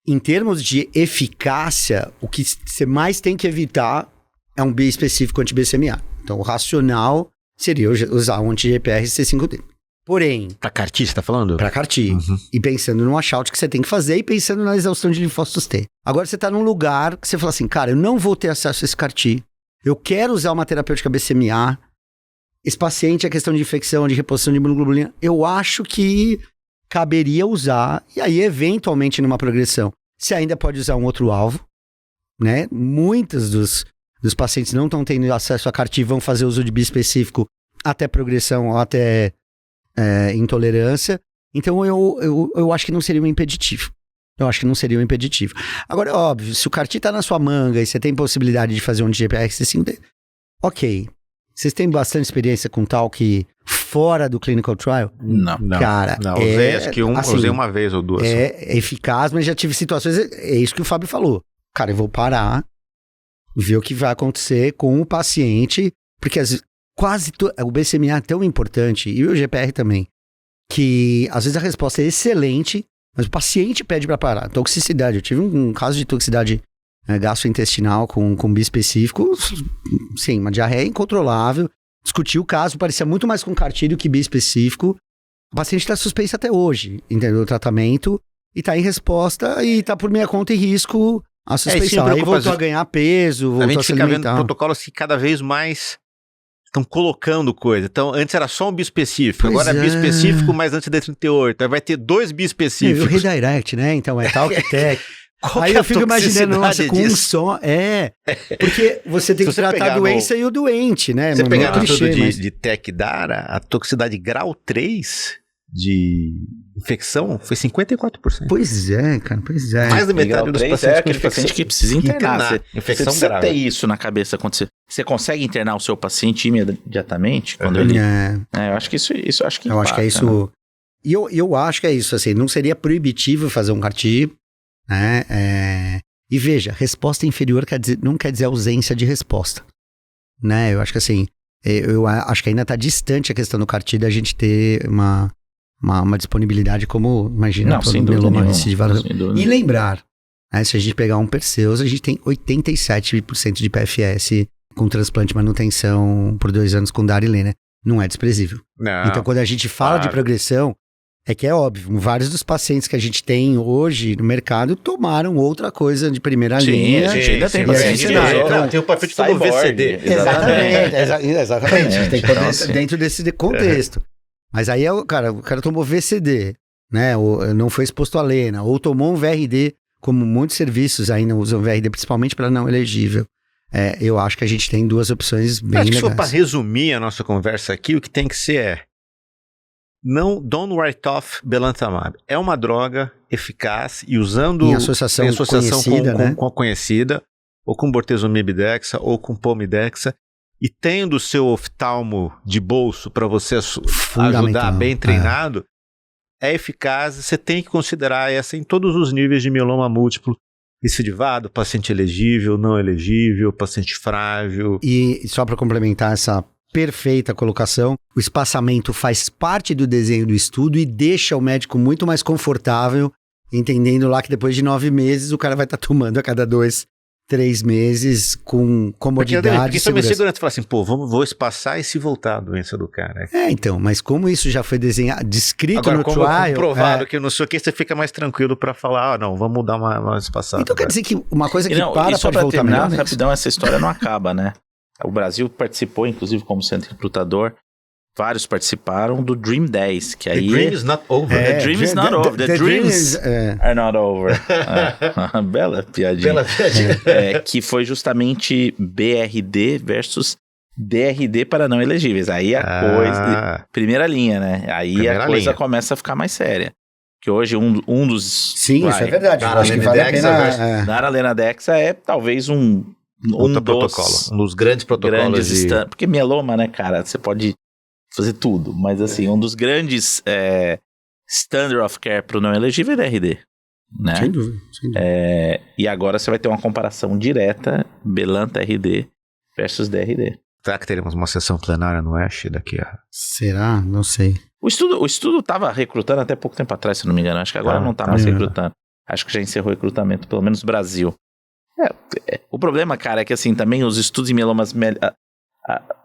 Em termos de eficácia, o que você mais tem que evitar é um bispecífico anti-BCMA. Então, o racional seria usar um anti-GPR C5D. Porém... Pra CAR-T, você tá falando? Pra CAR-T. E pensando no washout que você tem que fazer e pensando na exaustão de linfócitos T. Agora você tá num lugar que você fala assim, cara, eu não vou ter acesso a esse CAR-T. Eu quero usar uma terapêutica BCMA. Esse paciente, a questão de infecção, de reposição de imunoglobulina, eu acho que caberia usar. E aí, eventualmente, numa progressão, você ainda pode usar um outro alvo, né? Muitos dos pacientes não estão tendo acesso a CAR-T, vão fazer uso de bispecífico até progressão ou até intolerância. Então, eu acho que não seria um impeditivo. Agora, é óbvio, se o CAR-T tá na sua manga e você tem possibilidade de fazer um GPRC5D, ok. Vocês têm bastante experiência com tal que fora do clinical trial? Não. Cara, usei, acho que usei uma vez ou duas. É eficaz, mas já tive situações, é isso que o Fábio falou. Cara, eu vou parar, ver o que vai acontecer com o paciente, porque o BCMA é tão importante, e o GPR também, que às vezes a resposta é excelente, mas o paciente pede para parar. Toxicidade, eu tive um caso de toxicidade gastrointestinal com bispecífico, sim, uma diarreia incontrolável. Discuti o caso, parecia muito mais com CAR-T do que bispecífico. O paciente está suspenso até hoje, entendeu? O tratamento, e tá em resposta, e tá por minha conta e risco a suspensão. Aí voltou a ganhar peso, voltou a se alimentar. A gente fica vendo protocolos que cada vez mais estão colocando coisa. Então, antes era só um bispecífico, agora é bispecífico mais anti-D38. Aí vai ter 2 bispecíficos. O redirect, né? Então, é tal que tech. Aí eu fico imaginando, nossa, com um som. Porque você tem que tratar a doença e o doente, né? Você pegar no estudo de TecDara, a toxicidade grau 3 de infecção foi 54%. Pois é, cara, pois é. Mais da metade dos pacientes aquele paciente que precisa internar. Infecção você precisa grave. ter isso na cabeça quando você consegue internar o seu paciente imediatamente quando ele... eu acho que isso acho que impacta, eu acho que é isso. Né? E eu acho que é isso, assim, não seria proibitivo fazer um CAR-T, né? E veja, resposta inferior não quer dizer ausência de resposta, né? Eu acho que assim, eu acho que ainda está distante a questão do CAR-T da gente ter uma disponibilidade como, imagina, sem mieloma recidivo. E lembrar, né, se a gente pegar um Perseus, a gente tem 87% de PFS com transplante e manutenção por 2 anos com Darilena. Não é desprezível. Não, então, quando a gente fala de progressão, é que é óbvio, vários dos pacientes que a gente tem hoje no mercado tomaram outra coisa de primeira linha. A gente ainda tem paciente tem o paciente todo VCD. Exatamente. Tem que pôr dentro desse contexto. Mas aí o cara tomou VCD, né? Ou não foi exposto a Lena, ou tomou um VRD, como muitos serviços ainda usam VRD, principalmente para não elegível. Eu acho que a gente tem 2 opções bem legais. Só para resumir a nossa conversa aqui, o que tem que ser don't write off belantamab. É uma droga eficaz e usando em associação conhecida, com a conhecida, ou com bortezomib dexa, ou com pomidexa, e tendo o seu oftalmo de bolso para você ajudar bem treinado, é eficaz. Você tem que considerar essa em todos os níveis de mieloma múltiplo, recidivado, paciente elegível, não elegível, paciente frágil. E só para complementar essa perfeita colocação, o espaçamento faz parte do desenho do estudo e deixa o médico muito mais confortável, entendendo lá que depois de 9 meses o cara vai estar tomando a cada 2, 3 meses com comodidade. Porque isso é uma segurança. Você fala assim, pô, vou espaçar e se voltar a doença do cara. Então, mas como isso já foi desenhado, descrito agora, no como trial... comprovado que não sei o que, você fica mais tranquilo pra falar, não, vamos dar uma espaçada. Então quer dizer que uma coisa que não, pode voltar terminar, melhor... rapidão, essa história não acaba, né? O Brasil participou, inclusive, como centro recrutador. Vários participaram do Dream 10, que aí... The dream is not over. The dream is not over. The dreams are not over. Bela piadinha. Que foi justamente BRD versus DRD para não elegíveis. Aí a coisa... Primeira linha, né? Aí a coisa começa a ficar mais séria. Que hoje um dos... Sim, isso é verdade. Acho que vale a pena... Naralenadexia é talvez um protocolo. Um dos grandes protocolos. Porque mieloma, né, cara? Você pode... fazer tudo, mas assim, um dos grandes standard of care para o não elegível é DRD, né? Sem dúvida. E agora você vai ter uma comparação direta Belan-TRD versus DRD. Será que teremos uma sessão plenária no ASH daqui a... Será? Não sei. O estudo estava recrutando até pouco tempo atrás, se não me engano. Acho que agora não está mais recrutando. Acho que já encerrou o recrutamento, pelo menos no Brasil. O problema, cara, é que assim, também os estudos em mielomas...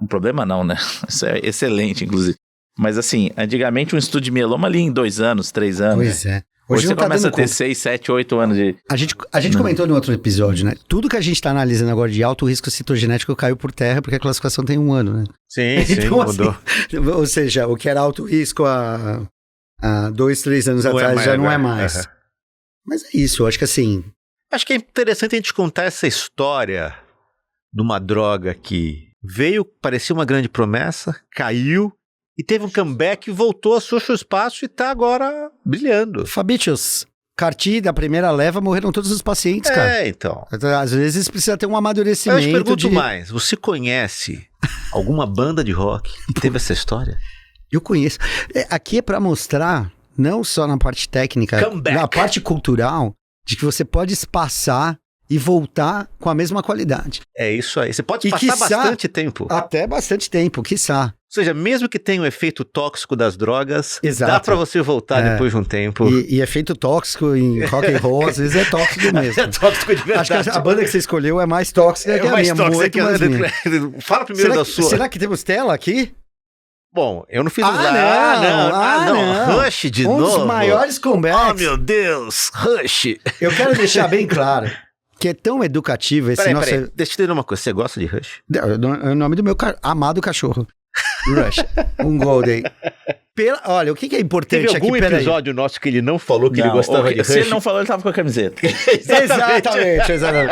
o problema não, né? Isso é excelente, inclusive. Mas assim, antigamente um estudo de mieloma ali em 2 anos, 3 anos. Pois é. Hoje você começa a ter 6, 7, 8 anos de... A gente comentou no outro episódio, né? Tudo que a gente está analisando agora de alto risco citogenético caiu por terra porque a classificação tem 1 ano, né? Sim, então, mudou. Assim, ou seja, o que era alto risco há 2, 3 anos atrás já não é mais. Mas é isso, eu acho que assim... Acho que é interessante a gente contar essa história de uma droga que veio, parecia uma grande promessa, caiu e teve um comeback, voltou a seu espaço e tá agora brilhando. Fabícios, CAR-T da primeira leva morreram todos os pacientes, cara. Então. Às vezes precisa ter um amadurecimento. Eu te pergunto mais, você conhece alguma banda de rock que teve essa história? Eu conheço. Aqui é pra mostrar, não só na parte técnica, na parte cultural, de que você pode espaçar e voltar com a mesma qualidade. É isso aí. Você pode passar bastante tempo. Até bastante tempo, quiçá. Ou seja, mesmo que tenha um efeito tóxico das drogas, exato, dá pra você voltar depois de um tempo. E efeito tóxico em rock and roll, às vezes é tóxico mesmo. É tóxico de verdade. Acho que a banda que você escolheu é mais tóxica que a minha. Muito mais minha. Fala primeiro da sua. Será que temos tela aqui? Bom, eu não fiz não. Rush de novo. Um dos maiores comebacks. Oh, meu Deus, Rush. Eu quero deixar bem claro que é tão educativo esse nosso... Peraí, deixa eu te dizer uma coisa, você gosta de Rush? É o nome do meu amado cachorro. Rush, um Golden. Olha, o que é importante aqui? Teve algum episódio nosso que ele não falou que ele gostava de Rush? Se ele não falou, ele tava com a camiseta. Exatamente.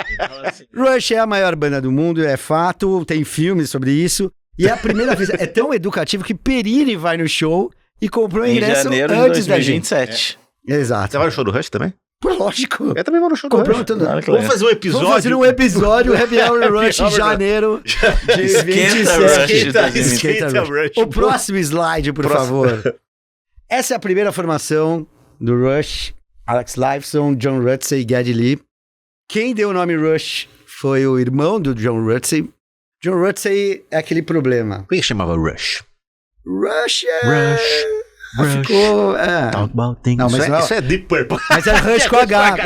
Rush é a maior banda do mundo, é fato, tem filmes sobre isso. E é a primeira vez, é tão educativo que Perini vai no show e comprou ingresso antes da gente. Em janeiro de 2027. Exato. Você vai no show do Rush também? Lógico. Eu também vou no show do Rush. Vamos fazer um episódio. Vamos fazer um episódio Happy Hour Rush em janeiro de 27. Esquenta Rush. O próximo slide, por favor. Essa é a primeira formação do Rush. Alex Lifeson, John Rutsey e Geddy Lee. Quem deu o nome Rush foi o irmão do John Rutsey. John Rutsey é aquele problema. Por que chamava Rush? Rush. Ficou... Talk about things. Não, mas isso é Deep Purple. Mas é Rush com H.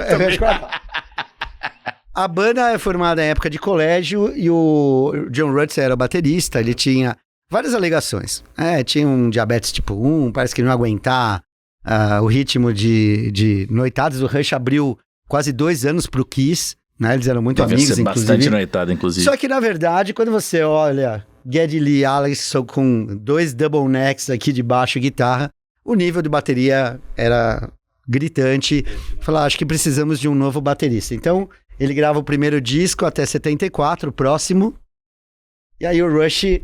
A banda é formada em época de colégio e o John Rutsey era baterista. Ele tinha várias alegações. Tinha um diabetes tipo 1, parece que não ia aguentar o ritmo de noitadas. O Rush abriu quase 2 anos pro Kiss, né? Eles eram muito amigos, inclusive. Bastante noitada, inclusive. Só que, na verdade, quando você olha Geddy Lee e Alex com 2 double necks aqui de baixo e guitarra, o nível de bateria era gritante. Falar, acho que precisamos de um novo baterista. Então, ele grava o primeiro disco até 74, o próximo. E aí o Rush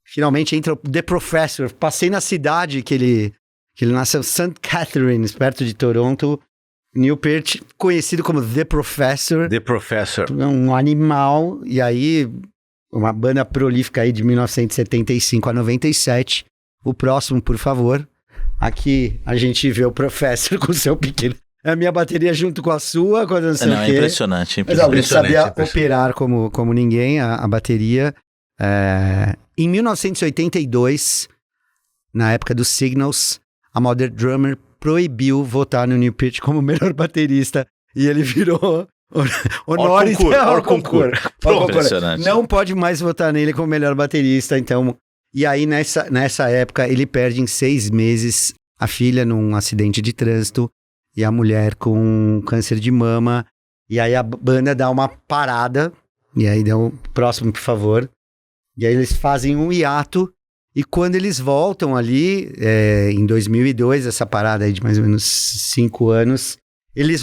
finalmente entra The Professor. Passei na cidade que ele nasceu, St. Catharines, perto de Toronto. Neil Peart, conhecido como The Professor. The Professor. Um animal. E aí, uma banda prolífica aí de 1975 a 97. O próximo, por favor. Aqui a gente vê o Professor com o seu pequeno. É a minha bateria junto com a sua, quando não sei o quê. É impressionante. Mas ele sabia operar como ninguém a bateria. Em 1982, na época dos Signals, a Modern Drummer proibiu votar no Neil Peart como o melhor baterista. E ele virou Honores ao concurso. Impressionante. Não pode mais votar nele como melhor baterista, então... E aí, nessa época, ele perde em 6 meses a filha num acidente de trânsito e a mulher com câncer de mama. E aí a banda dá uma parada. E aí dá um próximo, por favor. E aí eles fazem um hiato. E quando eles voltam ali, em 2002, essa parada aí de mais ou menos 5 anos, eles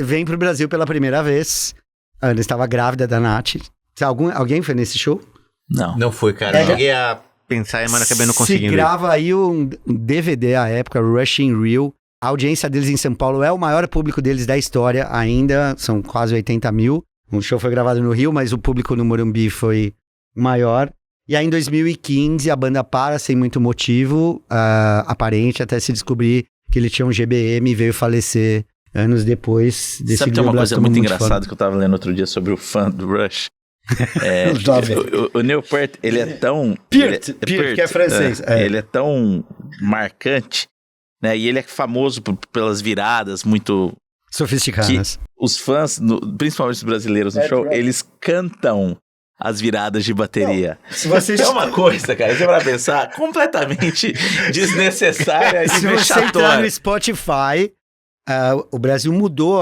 vêm pro Brasil pela primeira vez. A Ana estava grávida da Nath. Alguém foi nesse show? Não foi, cara. Eu cheguei a pensar, mas acabei não conseguindo. Se grava aí um DVD à época, Rush in Rio. A audiência deles em São Paulo é o maior público deles da história ainda. São quase 80 mil. O show foi gravado no Rio, mas o público no Morumbi foi maior. E aí em 2015 a banda para sem muito motivo aparente, até se descobrir que ele tinha um GBM e veio falecer anos depois. Sabe que é uma coisa muito engraçada que eu tava lendo outro dia sobre o fã do Rush? O Neil Peart, ele é tão... Peart, que é francês. Ele é tão marcante, né? E ele é famoso pelas viradas muito... sofisticadas. Os fãs, principalmente os brasileiros no show, eles cantam as viradas de bateria. É uma coisa, cara, você vai pensar, completamente desnecessária e se você entrar no Spotify... o Brasil mudou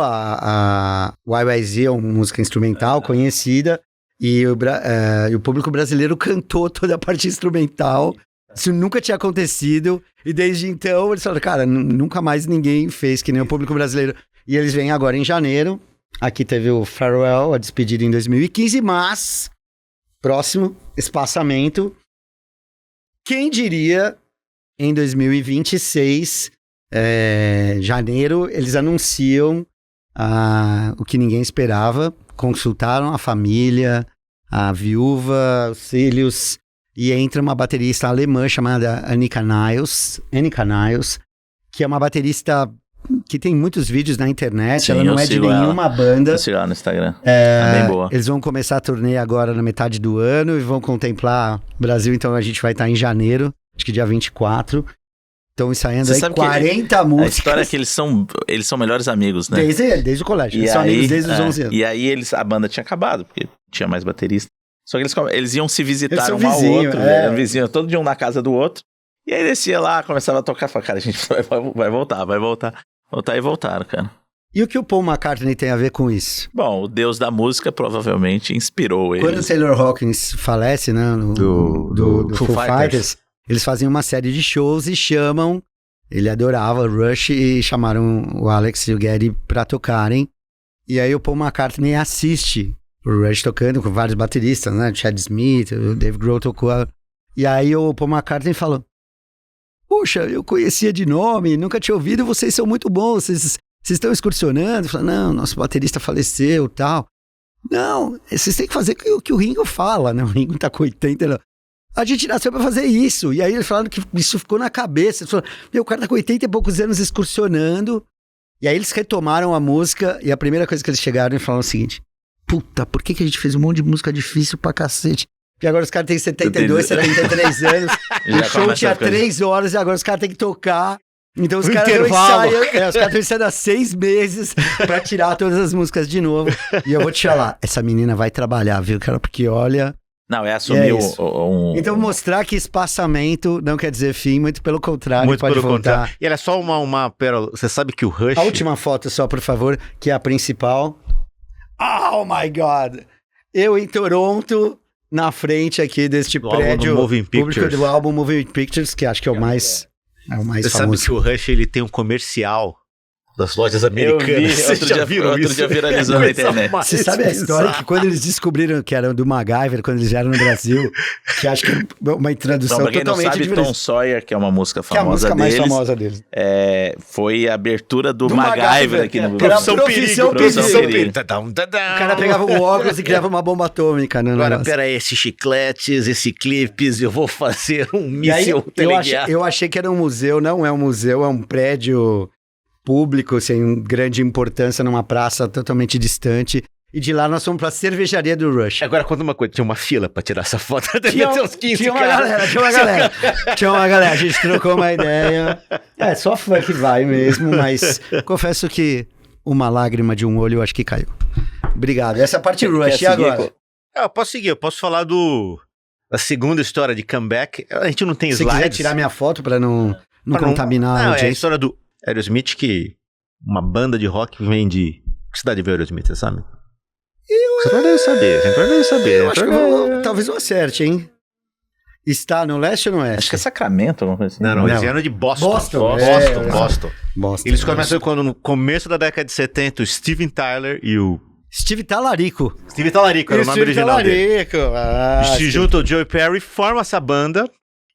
o YYZ, é uma música instrumental conhecida, e o público brasileiro cantou toda a parte instrumental. Isso nunca tinha acontecido, e desde então eles falaram, cara, nunca mais ninguém fez que nem o público brasileiro. E eles vêm agora em janeiro, aqui teve o Farewell, a despedida em 2015, mas, próximo, espaçamento, quem diria, em 2026... janeiro, eles anunciam o que ninguém esperava, consultaram a família, a viúva, os filhos, e entra uma baterista alemã chamada Annika Niles, que é uma baterista que tem muitos vídeos na internet. Sim, ela não é de nenhuma banda. Eu sigo ela no Instagram, é bem boa. Eles vão começar a turnê agora na metade do ano e vão contemplar o Brasil, então a gente vai estar em janeiro, acho que dia 24. Estão ensaiando aí 40 músicas. A história é que eles são melhores amigos, né? Desde o colégio. Eles são amigos desde os 11 anos. E aí a banda tinha acabado, porque tinha mais baterista. Só que eles iam se visitar um ao outro. Eram vizinhos, todo dia um na casa do outro. E aí descia lá, começava a tocar. Falava, cara, a gente vai voltar. Voltar e voltaram, cara. E o que o Paul McCartney tem a ver com isso? Bom, o deus da música provavelmente inspirou ele. Quando o Taylor Hawkins falece, né? Do Foo Fighters, eles fazem uma série de shows e chamam... Ele adorava o Rush e chamaram o Alex e o Geddy pra tocarem. E aí o Paul McCartney assiste o Rush tocando com vários bateristas, né? Chad Smith, o Dave Grohl tocou. E aí o Paul McCartney falou: poxa, eu conhecia de nome, nunca tinha ouvido, vocês são muito bons, vocês estão excursionando. Falei, não, nosso baterista faleceu e tal. Não, vocês têm que fazer o que o Ringo fala, né? O Ringo tá com 80 anos. A gente nasceu pra fazer isso. E aí eles falaram que isso ficou na cabeça. Eles falaram, o cara tá com 80 e poucos anos excursionando. E aí eles retomaram a música. E a primeira coisa que eles chegaram e falaram o seguinte: puta, por que a gente fez um monte de música difícil pra cacete? Porque agora os caras têm 72, 73 anos. O show tinha 3 horas e agora os caras têm que tocar. Então os caras estão ensaiando há 6 meses pra tirar todas as músicas de novo. E eu vou te falar, essa menina vai trabalhar, viu, cara? Porque olha... Não, assumir Então mostrar que espaçamento não quer dizer fim, muito pelo contrário, muito pode pelo voltar. Contrário. E ela é só uma pérola. Você sabe que o Rush... A última foto só, por favor, que é a principal. Oh my God! Eu em Toronto, na frente aqui deste prédio público do álbum Moving Pictures, que acho que é o mais famoso. Você sabe que o Rush ele tem um comercial das lojas americanas. Outro dia viralizou na internet. Você sabe a história que quando eles descobriram que era do MacGyver, quando eles vieram no Brasil, que acho que é uma introdução totalmente diferente. Não sabe, Tom Sawyer, que é uma música famosa deles. Que é a música mais famosa deles. Foi a abertura do MacGyver aqui no Brasil. Profissão Perigo. O cara pegava um óculos e criava uma bomba atômica. Agora, peraí, esses chicletes, esses clipes, eu vou fazer um míssil teleguiado. Eu achei que era um museu, não é um museu, é um prédio... público, sem grande importância, numa praça totalmente distante. E de lá nós fomos pra cervejaria do Rush. Agora conta uma coisa, tinha uma fila pra tirar essa foto. Tinha uns 15 tinha uma galera. A gente trocou uma ideia. É, só fã que vai mesmo, mas confesso que uma lágrima de um olho eu acho que caiu. Obrigado. Essa é a parte Rush. E agora? Eu posso seguir. Eu posso falar da segunda história de comeback. A gente não tem slides. Se quiser tirar minha foto pra não contaminar a audiência. É a história do Aerosmith, que uma banda de rock vem de... Que cidade veio Aerosmith, você sabe? Você vai deve saber. Eu acho que talvez eu acerte, hein? Está no leste ou no oeste? Acho que é Sacramento, alguma coisa assim. Não, eles vieram de Boston. Boston. Eles começaram quando no começo da década de 70, o Steven Tyler e o... Steve Talarico era o nome original dele. Se juntam o Joey Perry, formam essa banda,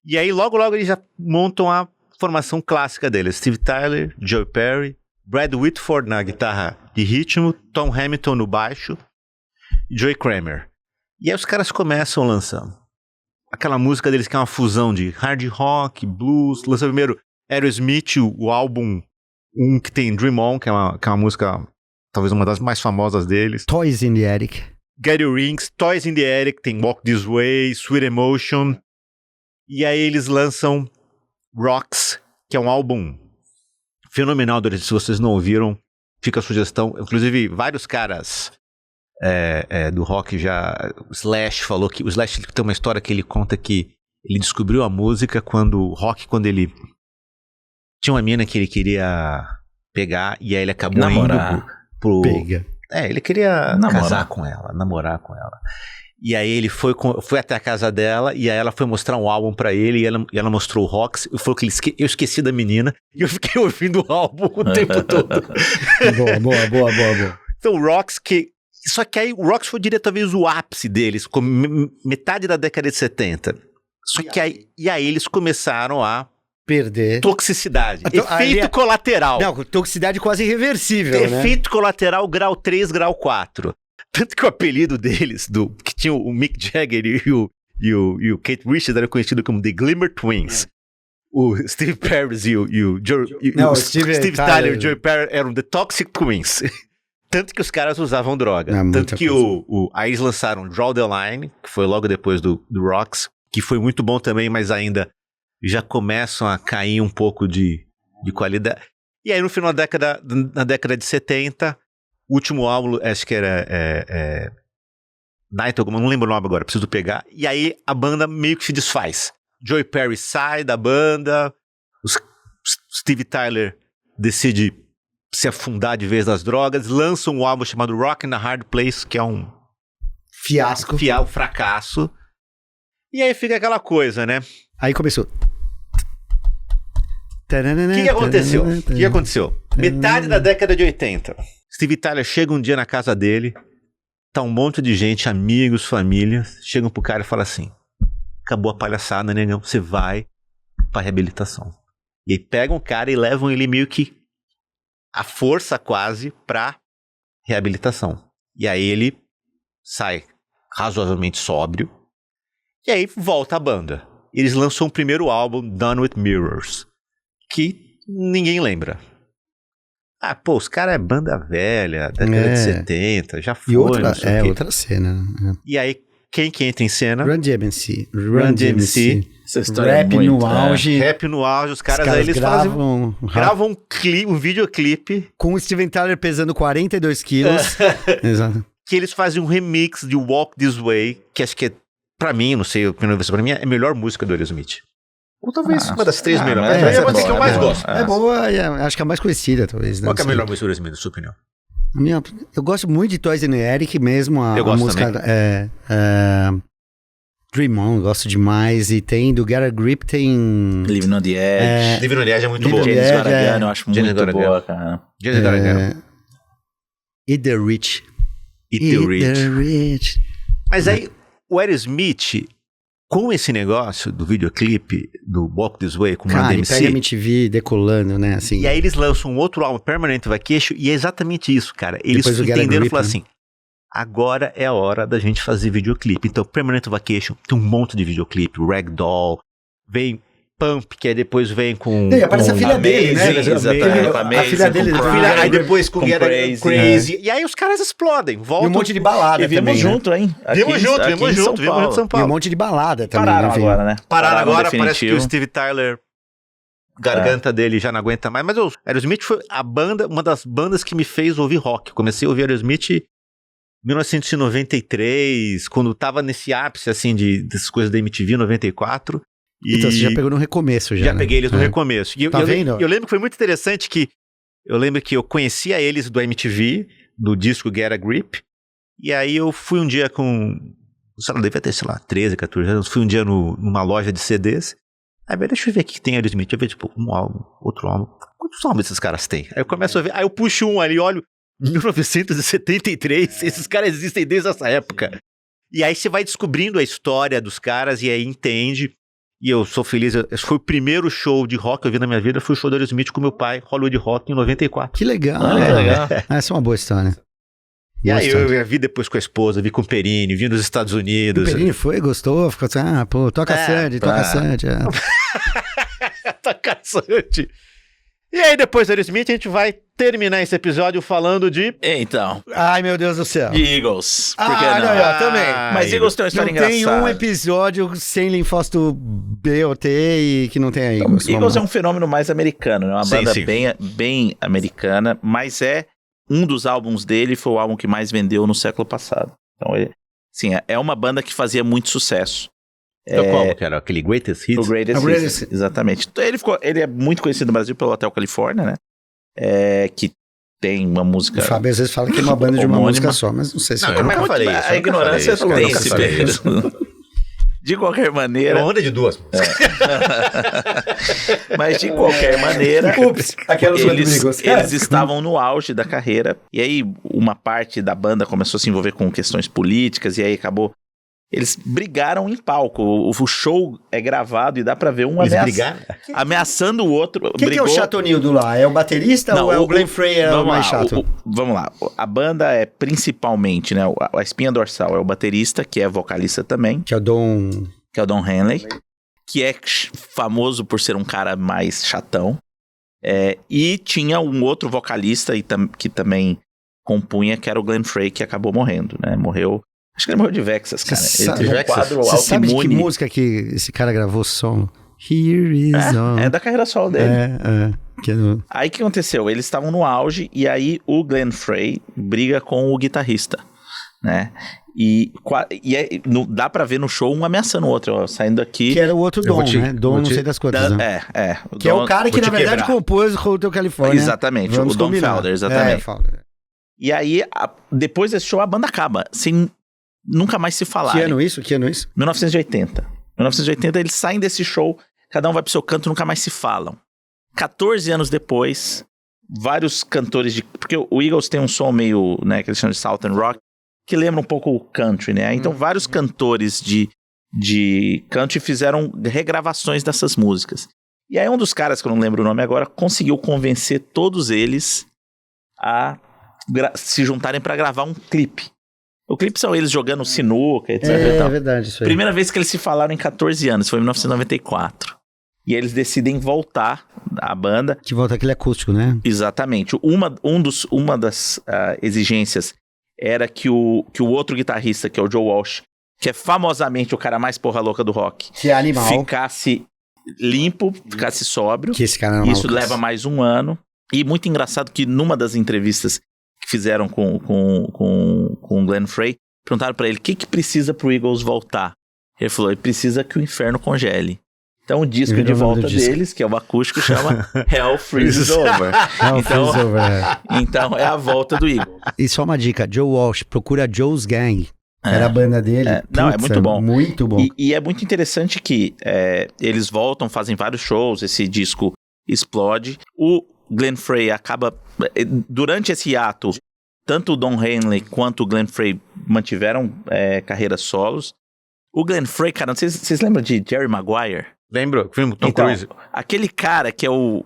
e aí logo eles já montam a formação clássica deles. Steve Tyler, Joey Perry, Brad Whitford na guitarra de ritmo, Tom Hamilton no baixo, e Joey Kramer. E aí os caras começam lançando aquela música deles que é uma fusão de hard rock, blues. Lançou primeiro Aerosmith, o álbum que tem Dream On, que é uma música talvez uma das mais famosas deles. Toys in the Attic. Get Your Rings, Toys in the Attic, tem Walk This Way, Sweet Emotion. E aí eles lançam Rocks, que é um álbum fenomenal deles. Se vocês não ouviram, fica a sugestão. Inclusive, vários caras do rock já... O Slash falou que... O Slash tem uma história que ele conta que ele descobriu a música quando ele... Tinha uma mina que ele queria pegar e aí ele acabou indo pro... Pega. Ele queria casar com ela, namorar com ela. E aí ele foi até a casa dela e aí ela foi mostrar um álbum pra ele e ela mostrou o Rocks e falou que eu esqueci da menina e eu fiquei ouvindo o álbum o tempo todo. Boa. Então o Rocks só que aí o Rocks foi direto talvez o ápice deles, como metade da década de 70. Só que aí eles começaram a perder toxicidade. Efeito colateral. Não, toxicidade quase irreversível, Efeito colateral grau 3, grau 4. Tanto que o apelido deles, que tinha o Mick Jagger e o Kate Richards, era conhecido como The Glimmer Twins. O Steve Perry e o Steve Tyler e o Joey Perry eram The Toxic Twins. Tanto que os caras usavam droga. Tanto que aí eles lançaram Draw the Line, que foi logo depois do Rocks, que foi muito bom também, mas ainda já começam a cair um pouco de qualidade. E aí no final na década de 70, o último álbum, acho que era Night, não lembro o nome agora, preciso pegar. E aí a banda meio que se desfaz. Joey Perry sai da banda, Steve Tyler decide se afundar de vez nas drogas, lança um álbum chamado Rockin' the Hard Place, que é um fiasco, fracasso. E aí fica aquela coisa, né? Aí começou. O que aconteceu? Metade da década de 80. Steve Tyler chega um dia na casa dele, tá um monte de gente, amigos, família, chegam pro cara e falam assim: acabou a palhaçada, negão, você vai pra reabilitação. E aí pegam o cara e levam ele meio que à força quase pra reabilitação. E aí ele sai razoavelmente sóbrio e aí volta a banda. Eles lançam o primeiro álbum, Done with Mirrors, que ninguém lembra. Os caras é banda velha, década de 70, já foi. E outra cena. E aí, quem que entra em cena? Run DMC. Rap no auge. Rap no auge. Os caras aí eles gravam um videoclipe. Com o Steven Tyler pesando 42 quilos. Exato. Que eles fazem um remix de Walk This Way, que acho que é, pra mim, não sei, pra mim é a melhor música do Aerosmith. Ou talvez uma das 3 melhores. Mas é a música que eu mais gosto. É boa, acho que é a mais conhecida, talvez. Qual que é a melhor música do Aerosmith, na sua opinião? Eu gosto muito de Toys in the Attic, mesmo a música. Dream On, gosto demais. E tem do Get a Grip, tem. Living on the Edge. Living on the Edge é muito boa. James Garagano, eu acho muito boa, cara. James Garagano. Eat the Rich. Eat the Rich. Mas aí, o Aerosmith, com esse negócio do videoclipe do Walk This Way com o Run DMC, pega a MTV decolando, né? Assim. E aí eles lançam um outro álbum, Permanent Vacation, e é exatamente isso, cara. Eles entenderam e falaram assim: agora é a hora da gente fazer videoclipe. Então, Permanent Vacation tem um monte de videoclipe, Ragdoll, vem Pump, que aí depois vem com... E aparece a filha dele, né? Exatamente. A filha dele. Aí depois com Crazy. E aí os caras explodem, voltam. E um monte de balada também. Vimos junto, hein? Vimos junto em São Paulo. E um monte de balada também. Pararam agora, né? Pararam agora, parece que o Steve Tyler, garganta dele já não aguenta mais. Mas o Aerosmith foi uma das bandas que me fez ouvir rock. Comecei a ouvir Aerosmith 1993, quando tava nesse ápice, assim, dessas coisas da MTV, 94. Então você já pegou no recomeço já, Já peguei eles no recomeço. E vendo? Eu lembro que foi muito interessante que eu lembro que eu conhecia eles do MTV, do disco Get a Grip, e aí eu fui um dia sei lá, devia ter, 13, 14 anos, fui um dia numa loja de CDs, aí deixa eu ver o que tem Aerosmith, eu ver tipo, um álbum, outro álbum, quantos álbuns esses caras têm? Aí eu começo a ver, aí eu puxo um ali, olho, 1973, esses caras existem desde essa época. E aí você vai descobrindo a história dos caras e aí entende. E eu sou feliz, esse foi o primeiro show de rock que eu vi na minha vida, foi o show do Aerosmith com meu pai, Hollywood Rock, em 94. Que legal. Que legal. Essa é uma boa história. E aí eu vi depois com a esposa, vi com o Perini, vim dos Estados Unidos. O Perini foi, gostou, ficou assim, toca Sandy, toca Sandy. Toca Sandy. E aí depois do Aerosmith a gente vai terminar esse episódio falando de... Então. Ai, meu Deus do céu. De Eagles. Por que não? Não, também. Mas Eagles tem uma história engraçada. Não tem um episódio sem linfócito BOT e que não tem a Eagles. Eagles é um fenômeno mais americano, né? Uma banda bem americana, mas um dos álbuns dele foi o álbum que mais vendeu no século passado. Então, é uma banda que fazia muito sucesso. Então, qual que era? Aquele Greatest Hits? O Greatest Hits, exatamente. Então, ele é muito conhecido no Brasil pelo Hotel California, né? Que tem uma música... O Fábio às vezes fala que é uma banda de uma música só, mas não sei se... Não, eu nunca falei isso. A ignorância tem esse peso. De qualquer maneira... É uma onda de duas. Mas de qualquer maneira... Ups, eles estavam no auge da carreira. E aí uma parte da banda começou a se envolver com questões políticas e aí acabou... Eles brigaram em palco. O show é gravado e dá pra ver um ameaçando o outro. Quem que é o chatonildo lá? É o baterista ou é o Glenn Frey o mais chato? Vamos lá. A banda é principalmente, né? A espinha dorsal é o baterista, que é vocalista também. Que é o Don Henley. Que é famoso por ser um cara mais chatão. E tinha um outro vocalista que também compunha, que era o Glenn Frey, que acabou morrendo, né? Acho que ele morreu de Vexas, cara. Você sabe de que música que esse cara gravou solo? Here is on. É da carreira solo dele. É. Aí o que aconteceu? Eles estavam no auge e aí o Glenn Frey briga com o guitarrista, né? E dá pra ver no show um ameaçando o outro, saindo aqui. Que era o outro Dom, né? Dom não sei das quantas, né? Que é o cara que na verdade compôs o Hotel California. Exatamente, o Don Felder, exatamente. E aí, depois desse show, a banda acaba, sem nunca mais se falar. Que ano isso? 1980. 1980 eles saem desse show, cada um vai pro seu canto, nunca mais se falam. 14 anos depois, vários cantores porque o Eagles tem um som meio, né, que eles chamam de Southern Rock, que lembra um pouco o country, né? Então vários cantores de country fizeram regravações dessas músicas. E aí um dos caras, que eu não lembro o nome agora, conseguiu convencer todos eles a se juntarem para gravar um clipe. O clipe são eles jogando sinuca, etc. É verdade, isso aí. Primeira vez que eles se falaram em 14 anos, foi em 1994. E eles decidem voltar, a banda. Que volta aquele acústico, né? Exatamente. Uma das exigências era que o outro guitarrista, que é o Joe Walsh, que é famosamente o cara mais porra louca do rock, que é animal, ficasse limpo, ficasse sóbrio. Que esse cara Isso leva mais um ano. E muito engraçado que numa das entrevistas que fizeram com o Glenn Frey, perguntaram pra ele o que precisa pro Eagles voltar. Ele falou, ele precisa que o inferno congele. Então o disco de volta deles, que é o acústico, chama Hell Freezes Over. Então é a volta do Eagles. E só uma dica, Joe Walsh, procura Joe's Gang. Era a banda dele. Não, é muito bom. Muito bom. E é muito interessante que eles voltam, fazem vários shows, esse disco explode. O Glenn Frey acaba... Durante esse hiato, tanto o Don Henley quanto o Glenn Frey mantiveram carreiras solos. O Glenn Frey, cara, vocês lembram de Jerry Maguire? Lembro, filme Tom Cruise. Aquele cara que é o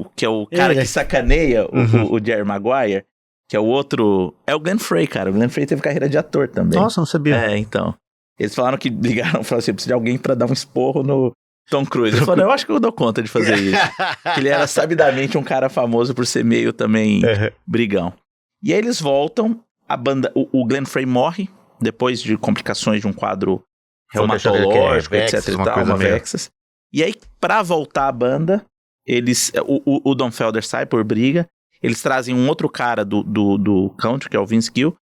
cara que sacaneia o Jerry Maguire, que é o outro... É o Glenn Frey, cara. O Glenn Frey teve carreira de ator também. Nossa, não sabia. Então. Eles falaram que ligaram e falaram assim, precisa de alguém pra dar um esporro no Tom Cruise. Ele falou, eu acho que eu dou conta de fazer isso. Ele era sabidamente um cara famoso por ser meio também brigão. E aí eles voltam, a banda... O Glenn Frey morre, depois de complicações de um quadro reumatológico, etc e tal, uma Vexas. E aí, pra voltar a banda, o Don Felder sai por briga, eles trazem um outro cara do country, que é o Vince Gill,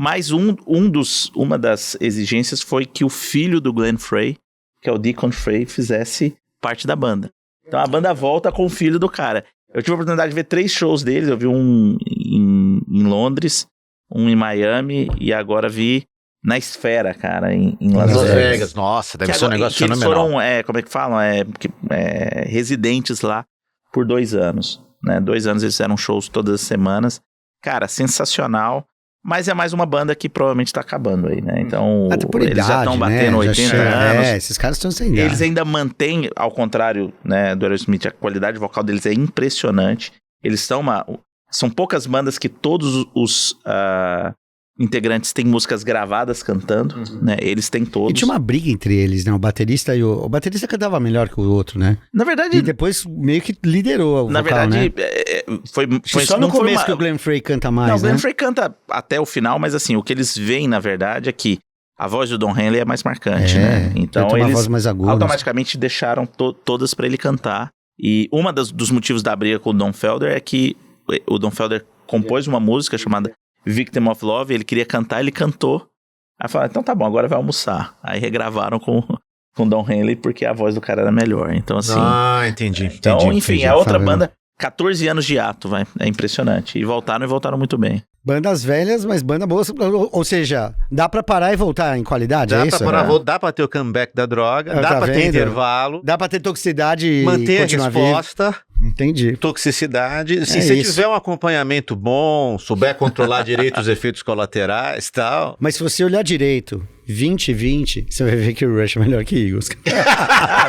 Mas uma das exigências foi que o filho do Glenn Frey, que é o Deacon Frey, fizesse parte da banda. Então a banda volta com o filho do cara. Eu tive a oportunidade de ver 3 shows deles. Eu vi um em Londres, um em Miami e agora vi na Esfera, cara, em Las Vegas. Nossa, deve ser um negócio fenomenal. Eles foram, como é que falam? Residentes lá por 2 anos. Né? 2 anos eles fizeram shows todas as semanas. Cara, sensacional. Mas é mais uma banda que provavelmente tá acabando aí, né? Então, eles já estão batendo 80 anos. Esses caras estão sem idade. Eles ainda mantêm, ao contrário, né, do Aerosmith, a qualidade vocal deles é impressionante. Eles são poucas bandas que todos os integrantes têm músicas gravadas cantando, né? Eles têm todos. E tinha uma briga entre eles, né? O baterista o baterista cantava melhor que o outro, né? Na verdade... E depois meio que liderou o vocal, verdade, né? Foi só no começo que o Glenn Frey canta mais, Não, o Glenn né? Frey canta até o final, mas assim, o que eles veem, na verdade, é que a voz do Don Henley é mais marcante, né? Então tem uma eles voz mais aguda, automaticamente deixaram todas pra ele cantar. E uma dos motivos da briga com o Don Felder é que o Don Felder compôs uma música chamada Victim of Love, ele queria cantar, ele cantou. Aí falaram, então tá bom, agora vai almoçar. Aí regravaram com Don Henley porque a voz do cara era melhor. Então assim... entendi. Então, enfim, é outra banda... 14 anos de ato, vai. É impressionante. E voltaram muito bem. Bandas velhas, mas banda boa. Ou seja, dá pra parar e voltar em qualidade, é isso? Dá pra ter o comeback da droga, dá pra ter intervalo. Dá pra ter toxicidade e manter a resposta. Entendi. Toxicidade. Se você tiver um acompanhamento bom, souber controlar direito os efeitos colaterais e tal. Mas se você olhar direito, 2020, você vai ver que o Rush é melhor que Eagles.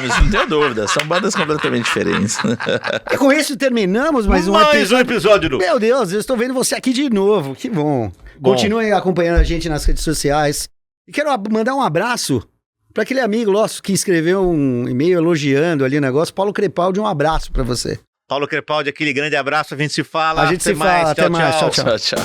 Mas não tenho dúvida, são bandas completamente diferentes. E com isso terminamos mais um episódio. Meu Deus, eu estou vendo você aqui de novo, que bom. Continue acompanhando a gente nas redes sociais. E quero mandar um abraço para aquele amigo nosso que escreveu um e-mail elogiando ali o negócio, Paulo Crepaldi, um abraço para você. Paulo Crepaldi, aquele grande abraço, a gente se fala. Até mais, tchau. Tchau.